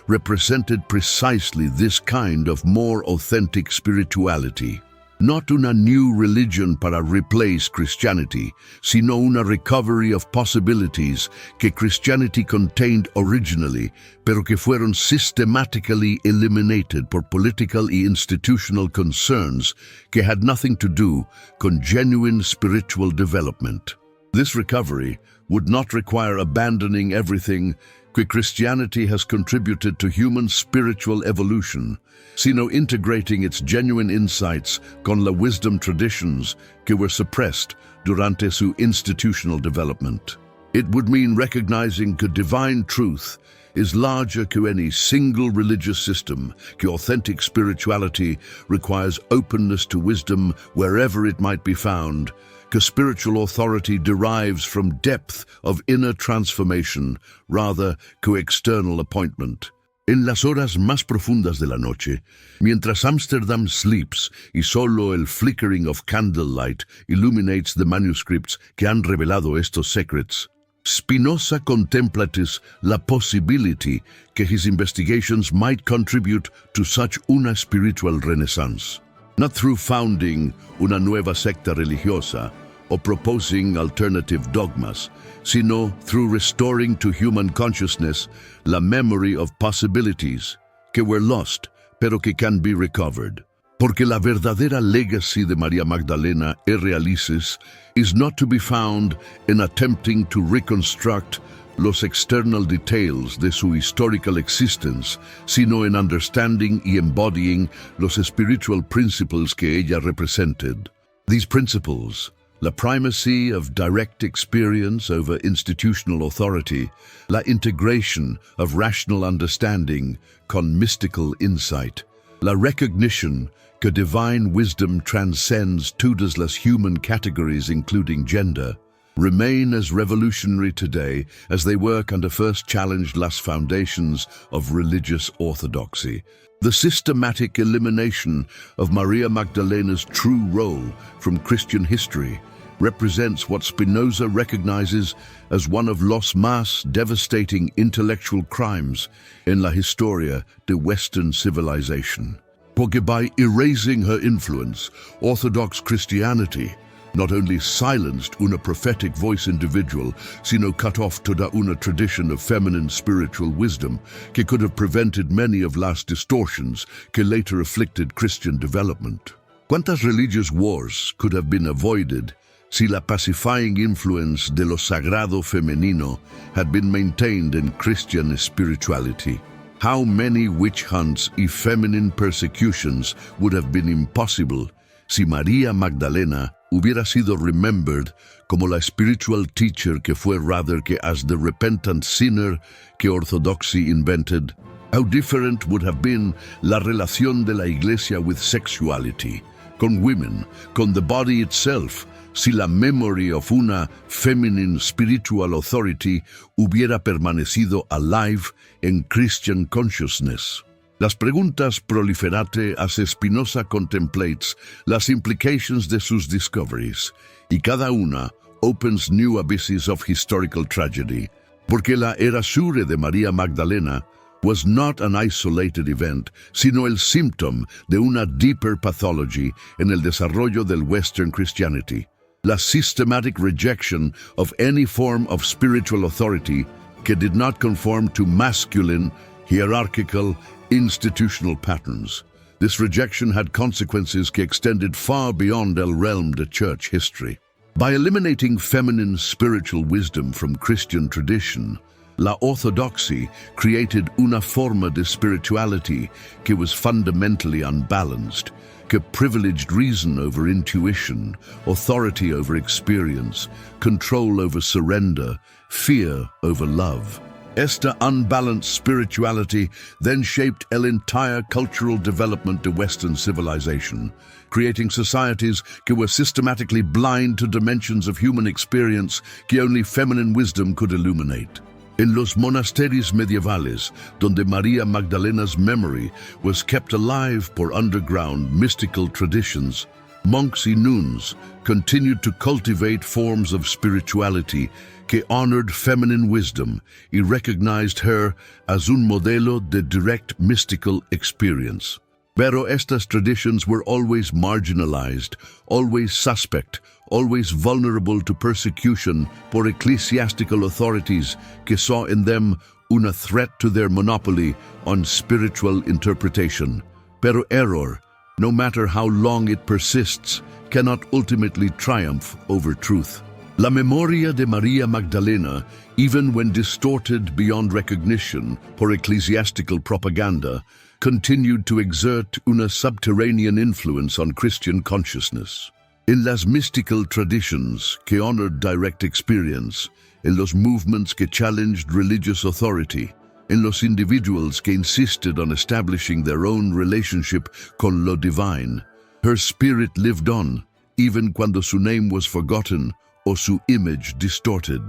represented precisely this kind of more authentic spirituality. Not una new religion para replace Christianity, sino una recovery of possibilities que Christianity contained originally, pero que fueron systematically eliminated por political y institutional concerns que had nothing to do con genuine spiritual development. This recovery would not require abandoning everything que Christianity has contributed to human spiritual evolution, sino integrating its genuine insights con la wisdom traditions que were suppressed durante su institutional development. It would mean recognizing que divine truth is larger que any single religious system, que authentic spirituality requires openness to wisdom wherever it might be found, que spiritual authority derives from depth of inner transformation rather que external appointment. En las horas más profundas de la noche, mientras Amsterdam sleeps y solo el flickering of candlelight illuminates the manuscripts que han revelado estos secrets, Spinoza contemplates la possibility que his investigations might contribute to such una spiritual renaissance. Not through founding una nueva secta religiosa or proposing alternative dogmas, sino through restoring to human consciousness la memory of possibilities que were lost, pero que can be recovered. Porque la verdadera legacy de María Magdalena y Realices is not to be found in attempting to reconstruct los external details de su historical existence, sino en understanding y embodying los spiritual principles que ella represented. These principles, la primacy of direct experience over institutional authority, la integration of rational understanding con mystical insight, la recognition que divine wisdom transcends todas las human categories including gender, remain as revolutionary today as they were and first challenged las foundations of religious orthodoxy. The systematic elimination of Maria Magdalena's true role from Christian history represents what Spinoza recognizes as one of los más devastating intellectual crimes in la historia de Western civilization. Porque by erasing her influence, Orthodox Christianity not only silenced una prophetic voice individual, sino cut off toda una tradition of feminine spiritual wisdom que could have prevented many of las distortions que later afflicted Christian development. ¿Cuántas religious wars could have been avoided si la pacifying influence de lo sagrado femenino had been maintained in Christian spirituality? How many witch hunts y feminine persecutions would have been impossible si María Magdalena hubiera sido remembered como la spiritual teacher que fue rather que as the repentant sinner que orthodoxy invented. How different would have been la relación de la iglesia with sexuality, con women, con the body itself, si la memory of una feminine spiritual authority hubiera permanecido alive en Christian consciousness. Las preguntas proliferate as Spinoza contemplates las implications de sus discoveries, y cada una opens new abysses of historical tragedy, porque la erasure de María Magdalena was not an isolated event, sino el symptom de una deeper pathology en el desarrollo del Western Christianity, la systematic rejection of any form of spiritual authority que did not conform to masculine, hierarchical, institutional patterns. This rejection had consequences que extended far beyond el realm de church history. By eliminating feminine spiritual wisdom from Christian tradition, la orthodoxy created una forma de spirituality que was fundamentally unbalanced, que privileged reason over intuition, authority over experience, control over surrender, fear over love. Esta unbalanced spirituality then shaped el entire cultural development of Western civilization, creating societies que were systematically blind to dimensions of human experience que only feminine wisdom could illuminate. En los monasterios medievales, donde María Magdalena's memory was kept alive por underground mystical traditions, monks y nuns continued to cultivate forms of spirituality que honored feminine wisdom y recognized her as un modelo de direct mystical experience. Pero estas traditions were always marginalized, always suspect, always vulnerable to persecution por ecclesiastical authorities que saw in them una threat to their monopoly on spiritual interpretation. Pero error, no matter how long it persists, cannot ultimately triumph over truth. La memoria de María Magdalena, even when distorted beyond recognition por ecclesiastical propaganda, continued to exert una subterranean influence on Christian consciousness. En las mystical traditions que honored direct experience, en los movements que challenged religious authority, en los individuals que insisted on establishing their own relationship con lo divine, her spirit lived on, even cuando su name was forgotten or su image distorted.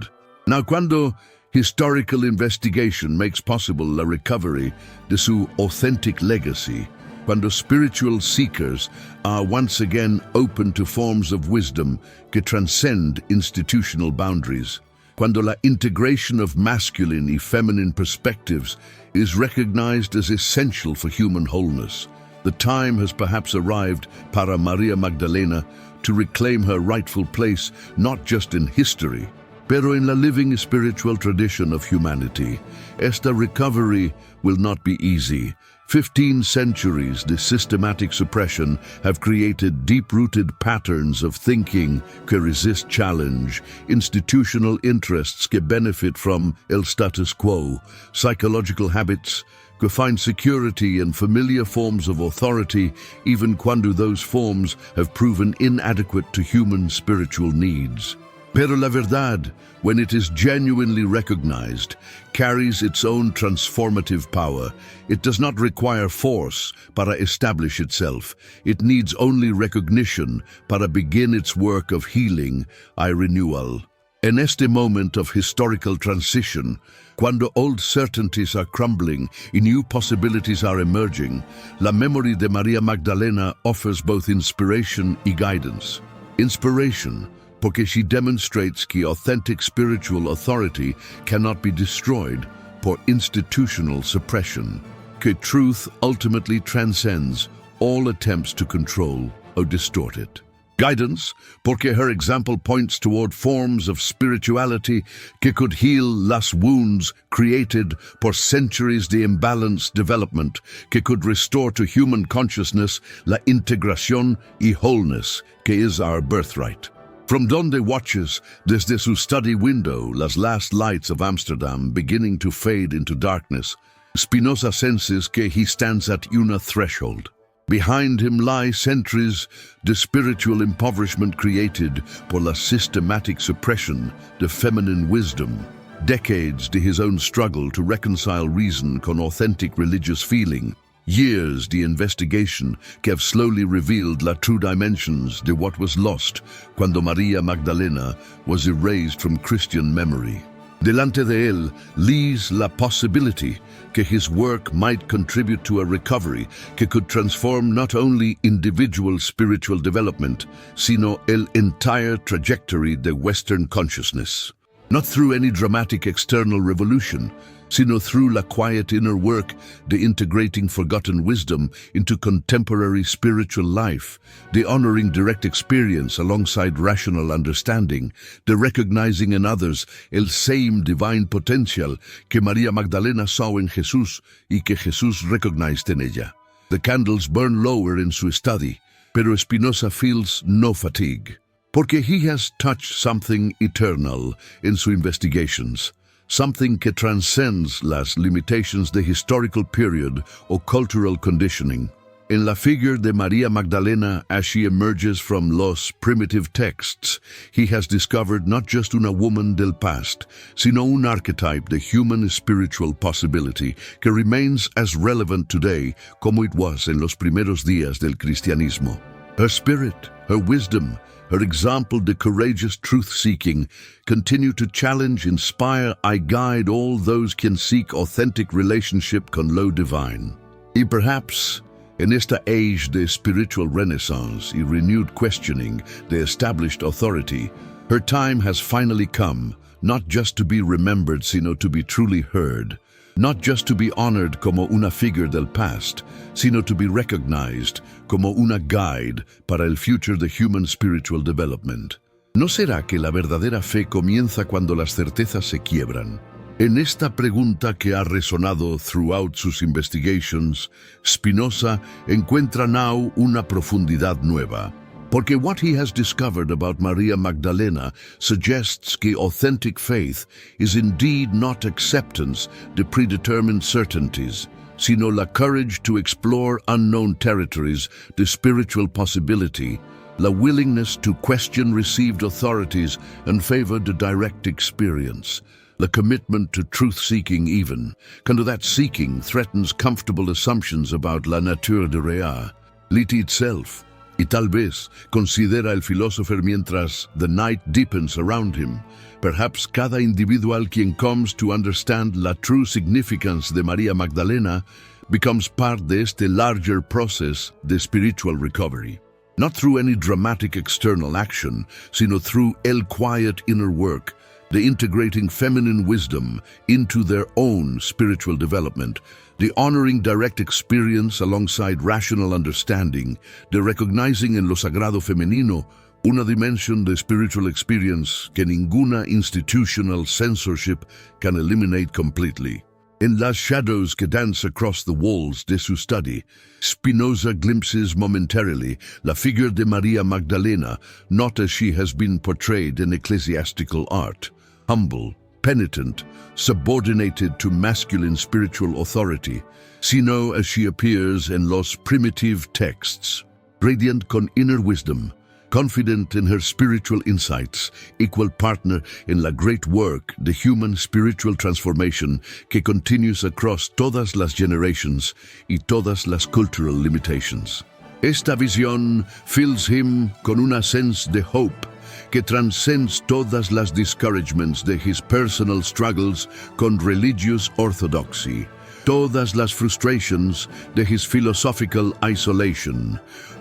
Now, cuando historical investigation makes possible la recovery de su authentic legacy, cuando spiritual seekers are once again open to forms of wisdom que transcend institutional boundaries, cuando la integration of masculine y feminine perspectives is recognized as essential for human wholeness, the time has perhaps arrived para María Magdalena to reclaim her rightful place not just in history, pero en la living spiritual tradition of humanity. Esta recovery will not be easy. 15 centuries de systematic suppression have created deep-rooted patterns of thinking que resist challenge, institutional interests que benefit from el status quo, psychological habits que find security in familiar forms of authority even cuando those forms have proven inadequate to human spiritual needs. Pero la verdad, when it is genuinely recognized, carries its own transformative power. It does not require force para establish itself. It needs only recognition para begin its work of healing y renewal. En este moment of historical transition, cuando old certainties are crumbling and new possibilities are emerging, la memory de María Magdalena offers both inspiration y guidance. Inspiration, porque she demonstrates que authentic spiritual authority cannot be destroyed por institutional suppression, que truth ultimately transcends all attempts to control or distort it. Guidance, porque her example points toward forms of spirituality que could heal las wounds created por centuries de imbalanced development, que could restore to human consciousness la integración y wholeness que is our birthright. From donde watches, desde su study window, las last lights of Amsterdam beginning to fade into darkness, Spinoza senses que he stands at una threshold. Behind him lie centuries de spiritual impoverishment created por la systematic suppression de feminine wisdom, decades de his own struggle to reconcile reason con authentic religious feeling, years de investigation que have slowly revealed la true dimensions de what was lost cuando María Magdalena was erased from Christian memory. Delante de él lies la possibility que his work might contribute to a recovery que could transform not only individual spiritual development, sino el entire trajectory de Western consciousness. Not through any dramatic external revolution, sino through la quiet inner work de integrating forgotten wisdom into contemporary spiritual life, de honoring direct experience alongside rational understanding, de recognizing in others el same divine potential que María Magdalena saw in Jesús y que Jesús recognized in ella. The candles burn lower in su study, pero Spinoza feels no fatigue, porque he has touched something eternal in su investigations, something que transcends las limitations de historical period or cultural conditioning. In la figure de María Magdalena as she emerges from los primitive texts, he has discovered not just una woman del past, sino un archetype de human spiritual possibility que remains as relevant today como it was en los primeros días del cristianismo. Her spirit, her wisdom, her example de courageous truth-seeking continue to challenge, inspire, and guide all those quien seek authentic relationship con lo divine. Y perhaps, en esta age de spiritual renaissance y renewed questioning de established authority, her time has finally come, not just to be remembered, sino to be truly heard. Not just to be honored como una figure del past, sino to be recognized como una guide para el future de human spiritual development. ¿No será que la verdadera fe comienza cuando las certezas se quiebran? En esta pregunta que ha resonado throughout sus investigations, Spinoza encuentra now una profundidad nueva. Porque what he has discovered about María Magdalena suggests que authentic faith is indeed not acceptance de predetermined certainties, sino la courage to explore unknown territories de spiritual possibility, la willingness to question received authorities and favor the direct experience, the commitment to truth-seeking even, cuando that seeking threatens comfortable assumptions about la nature de rea, liti itself. Y tal vez, considera el filósofo mientras the night deepens around him, perhaps cada individual quien comes to understand la true significance de María Magdalena becomes part de este larger process de spiritual recovery. Not through any dramatic external action, sino through el quiet inner work, the integrating feminine wisdom into their own spiritual development, the honoring direct experience alongside rational understanding, the recognizing en lo sagrado femenino una dimension de spiritual experience que ninguna institutional censorship can eliminate completely. In las shadows que dance across the walls de su study, Spinoza glimpses momentarily la figure de María Magdalena, not as she has been portrayed in ecclesiastical art, humble, penitent, subordinated to masculine spiritual authority, sino as she appears in los primitive texts, radiant con inner wisdom, confident in her spiritual insights, equal partner in la great work de human spiritual transformation que continues across todas las generations y todas las cultural limitations. Esta visión fills him con una sense de hope que transcends todas las discouragements de his personal struggles con religious orthodoxy, todas las frustrations de his philosophical isolation,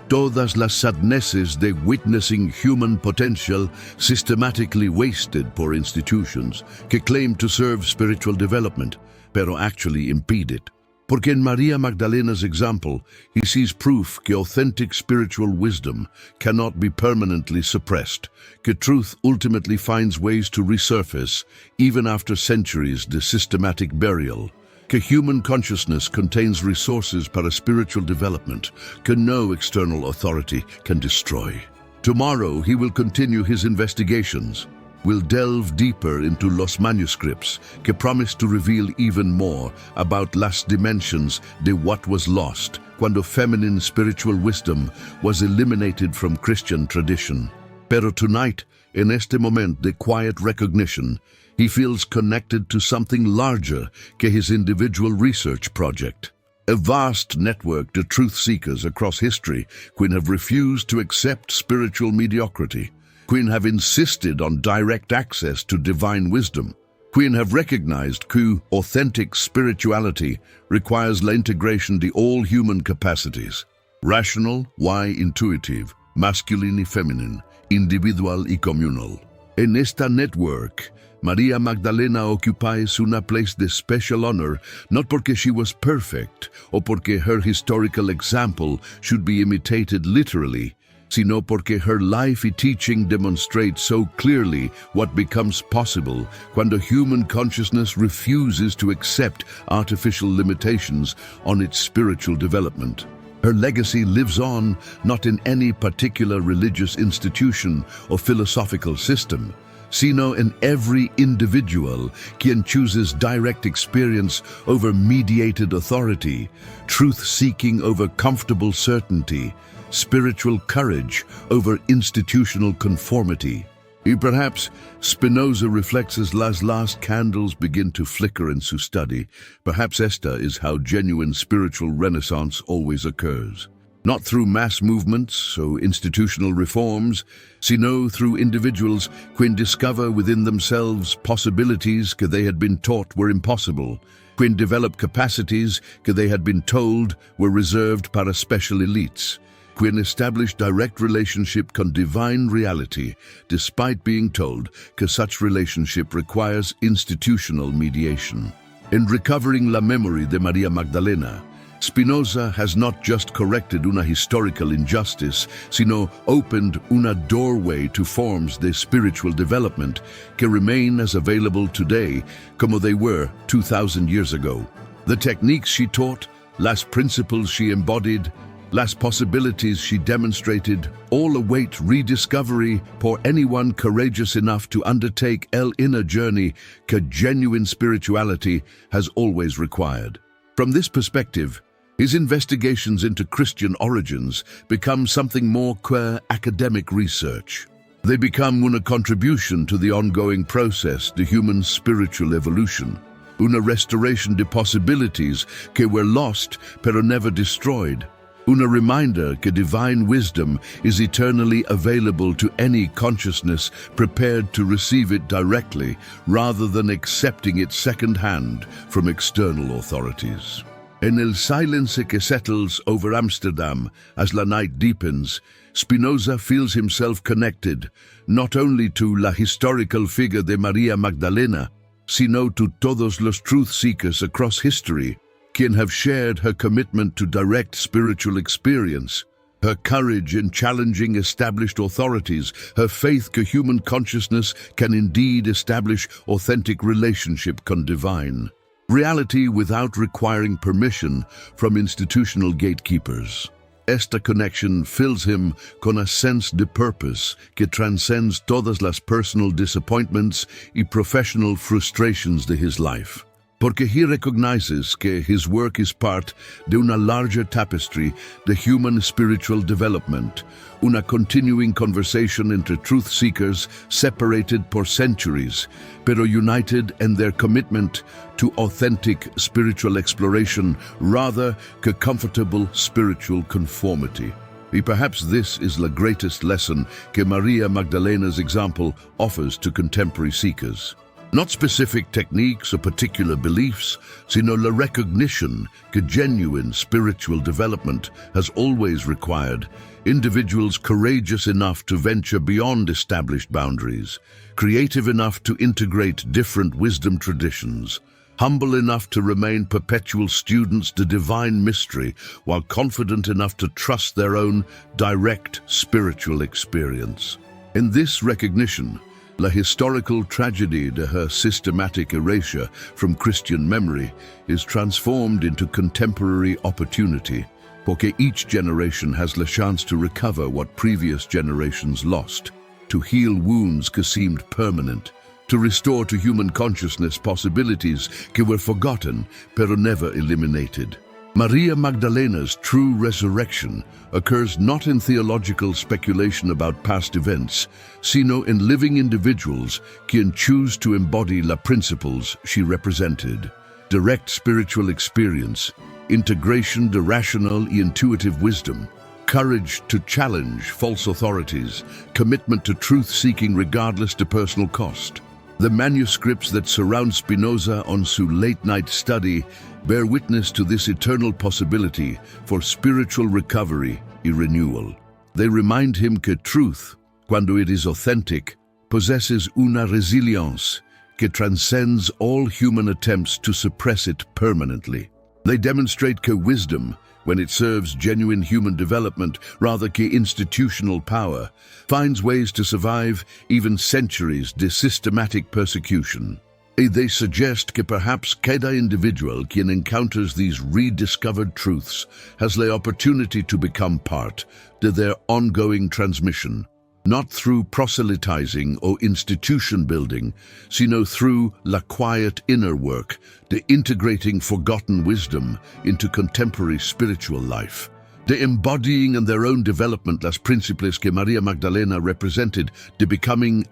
todas las sadnesses de witnessing human potential systematically wasted por institutions que claim to serve spiritual development, pero actually impede it. Porque en María Magdalena's example, he sees proof que authentic spiritual wisdom cannot be permanently suppressed, que truth ultimately finds ways to resurface even after centuries de systematic burial, que human consciousness contains resources para spiritual development que no external authority can destroy. Tomorrow he will continue his investigations, will delve deeper into los manuscripts que promise to reveal even more about las dimensions de what was lost cuando feminine spiritual wisdom was eliminated from Christian tradition. Pero tonight, in este moment de quiet recognition, he feels connected to something larger que his individual research project. A vast network of truth seekers across history quien have refused to accept spiritual mediocrity, quien have insisted on direct access to divine wisdom, quien have recognized que authentic spirituality requires la integration de all human capacities, rational y intuitive, masculine y feminine, individual y communal. En esta network, Maria Magdalena occupies una place de special honor not porque she was perfect or porque her historical example should be imitated literally, sino porque her life y teaching demonstrate so clearly what becomes possible cuando human consciousness refuses to accept artificial limitations on its spiritual development. Her legacy lives on not in any particular religious institution or philosophical system, sino in every individual quien chooses direct experience over mediated authority, truth-seeking over comfortable certainty, spiritual courage over institutional conformity. Y perhaps Spinoza reflects as las last candles begin to flicker in su study. Perhaps esta is how genuine spiritual renaissance always occurs. Not through mass movements or institutional reforms, sino through individuals quien discover within themselves possibilities que they had been taught were impossible, quien develop capacities que they had been told were reserved para special elites, quien establish direct relationship con divine reality, despite being told que such relationship requires institutional mediation. In recovering la memory de Maria Magdalena, Spinoza has not just corrected una historical injustice, sino opened una doorway to forms de spiritual development que remain as available today como they were 2,000 years ago. The techniques she taught, las principles she embodied, las possibilities she demonstrated, all await rediscovery for anyone courageous enough to undertake el inner journey que genuine spirituality has always required. From this perspective, his investigations into Christian origins become something more que academic research. They become una contribution to the ongoing process de human spiritual evolution, una restoration de possibilities que were lost pero never destroyed, una reminder que divine wisdom is eternally available to any consciousness prepared to receive it directly rather than accepting it second-hand from external authorities. En el silence que settles over Amsterdam as la night deepens, Spinoza feels himself connected not only to la historical figure de Maria Magdalena, sino to todos los truth seekers across history, quien have shared her commitment to direct spiritual experience, her courage in challenging established authorities, her faith que human consciousness can indeed establish authentic relationship con divine reality without requiring permission from institutional gatekeepers. Esta connection fills him con a sense de purpose que transcends todas las personal disappointments y professional frustrations de his life. Porque he recognizes que his work is part de una larger tapestry de human spiritual development, una continuing conversation entre truth seekers separated por centuries, pero united in their commitment to authentic spiritual exploration rather que comfortable spiritual conformity. Y perhaps this is the greatest lesson que Maria Magdalena's example offers to contemporary seekers. Not specific techniques or particular beliefs, sino la recognition que genuine spiritual development has always required individuals courageous enough to venture beyond established boundaries, creative enough to integrate different wisdom traditions, humble enough to remain perpetual students to divine mystery, while confident enough to trust their own direct spiritual experience. In this recognition, la historical tragedy de her systematic erasure from Christian memory is transformed into contemporary opportunity, porque each generation has la chance to recover what previous generations lost, to heal wounds que seemed permanent, to restore to human consciousness possibilities que were forgotten pero never eliminated. Maria Magdalena's true resurrection occurs not in theological speculation about past events, sino in living individuals quien choose to embody la principles she represented. Direct spiritual experience, integration de rational y intuitive wisdom, courage to challenge false authorities, commitment to truth-seeking regardless to personal cost. The manuscripts that surround Spinoza on su late-night study bear witness to this eternal possibility for spiritual recovery y renewal. They remind him que truth, cuando it is authentic, possesses una resilience que transcends all human attempts to suppress it permanently. They demonstrate que wisdom, when it serves genuine human development rather que institutional power, finds ways to survive even centuries de systematic persecution. They suggest que perhaps cada individual quien encounters these rediscovered truths has the opportunity to become part de their ongoing transmission, not through proselytizing or institution building, sino through la quiet inner work, de integrating forgotten wisdom into contemporary spiritual life, de embodying in their own development las principles que Maria Magdalena represented, de becoming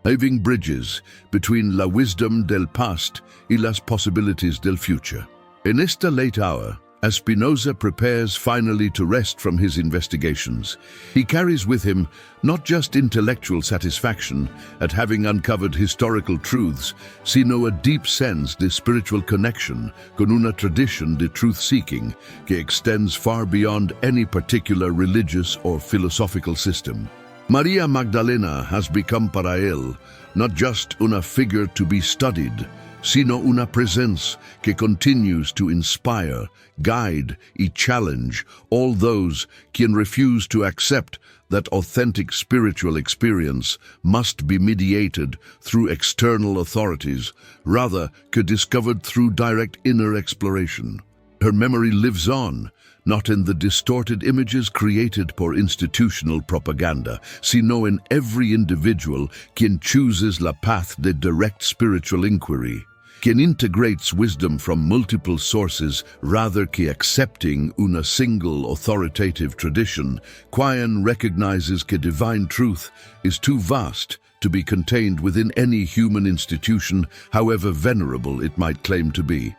having bridges between la wisdom del past y las possibilities del future. In esta late hour, as Spinoza prepares finally to rest from his investigations, he carries with him not just intellectual satisfaction at having uncovered historical truths, sino a deep sense de spiritual connection con una tradition de truth-seeking que extends far beyond any particular religious or philosophical system. Maria Magdalena has become para él not just una figure to be studied, sino una presence que continues to inspire, guide, y challenge all those quien refuse to accept that authentic spiritual experience must be mediated through external authorities rather que discovered through direct inner exploration. Her memory lives on, not in the distorted images created por institutional propaganda, sino in every individual quien chooses la path de direct spiritual inquiry, quien integrates wisdom from multiple sources rather que accepting una single authoritative tradition, quien recognizes que divine truth is too vast to be contained within any human institution, however venerable it might claim to be.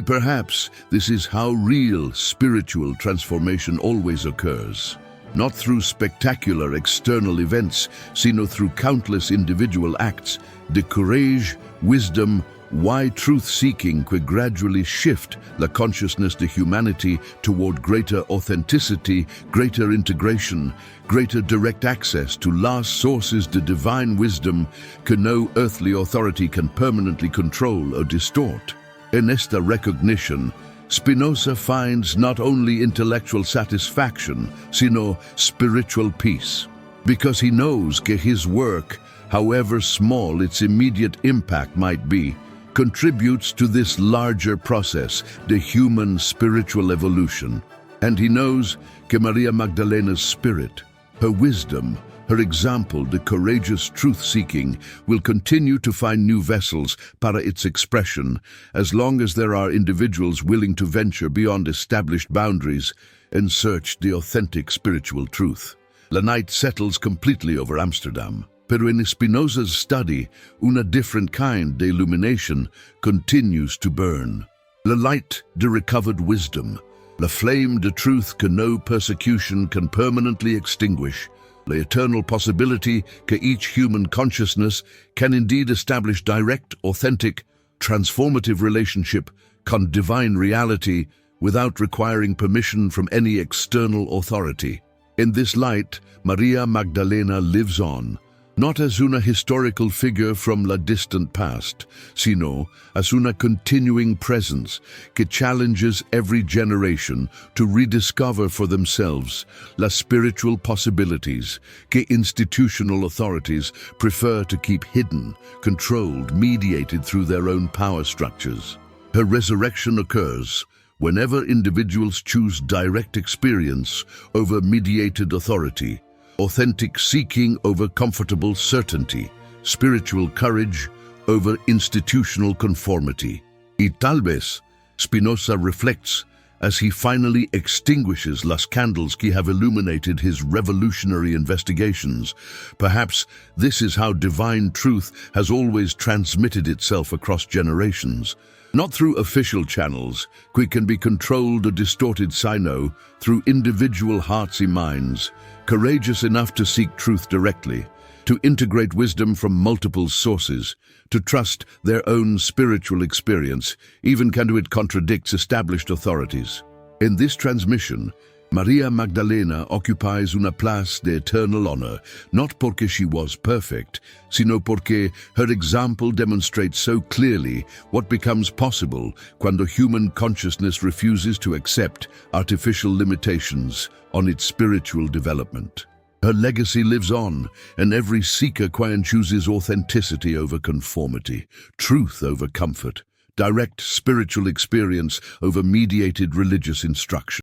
Perhaps this is how real spiritual transformation always occurs, not through spectacular external events, sino through countless individual acts de courage, wisdom, why truth-seeking que gradually shift la consciousness de humanity toward greater authenticity, greater integration, greater direct access to last sources de divine wisdom que no earthly authority can permanently control or distort. In esta recognition, Spinoza finds not only intellectual satisfaction, sino spiritual peace, because he knows que his work, however small its immediate impact might be, contributes to this larger process, the human spiritual evolution. And he knows que Maria Magdalena's spirit, her wisdom, her example de courageous truth-seeking will continue to find new vessels para its expression as long as there are individuals willing to venture beyond established boundaries and search the authentic spiritual truth. La night settles completely over Amsterdam, pero en Spinoza's study, una different kind de illumination continues to burn. La light de recovered wisdom, la flame de truth que no persecution can permanently extinguish, the eternal possibility que each human consciousness can indeed establish direct, authentic, transformative relationship con divine reality without requiring permission from any external authority. In this light, Maria Magdalena lives on, not as una historical figure from la distant past, sino as una continuing presence que challenges every generation to rediscover for themselves las spiritual possibilities que institutional authorities prefer to keep hidden, controlled, mediated through their own power structures. Her resurrection occurs whenever individuals choose direct experience over mediated authority, authentic seeking over comfortable certainty, spiritual courage over institutional conformity. Y tal vez, Spinoza reflects, as he finally extinguishes las candles que have illuminated his revolutionary investigations. Perhaps this is how divine truth has always transmitted itself across generations. Not through official channels, que can be controlled or distorted sino, through individual hearts and minds, courageous enough to seek truth directly, to integrate wisdom from multiple sources, to trust their own spiritual experience, even when it contradicts established authorities. In this transmission, Maria Magdalena occupies una place de eternal honor, not porque she was perfect, sino porque her example demonstrates so clearly what becomes possible cuando human consciousness refuses to accept artificial limitations on its spiritual development. Her legacy lives on, and every seeker quien chooses authenticity over conformity, truth over comfort, direct spiritual experience over mediated religious instruction.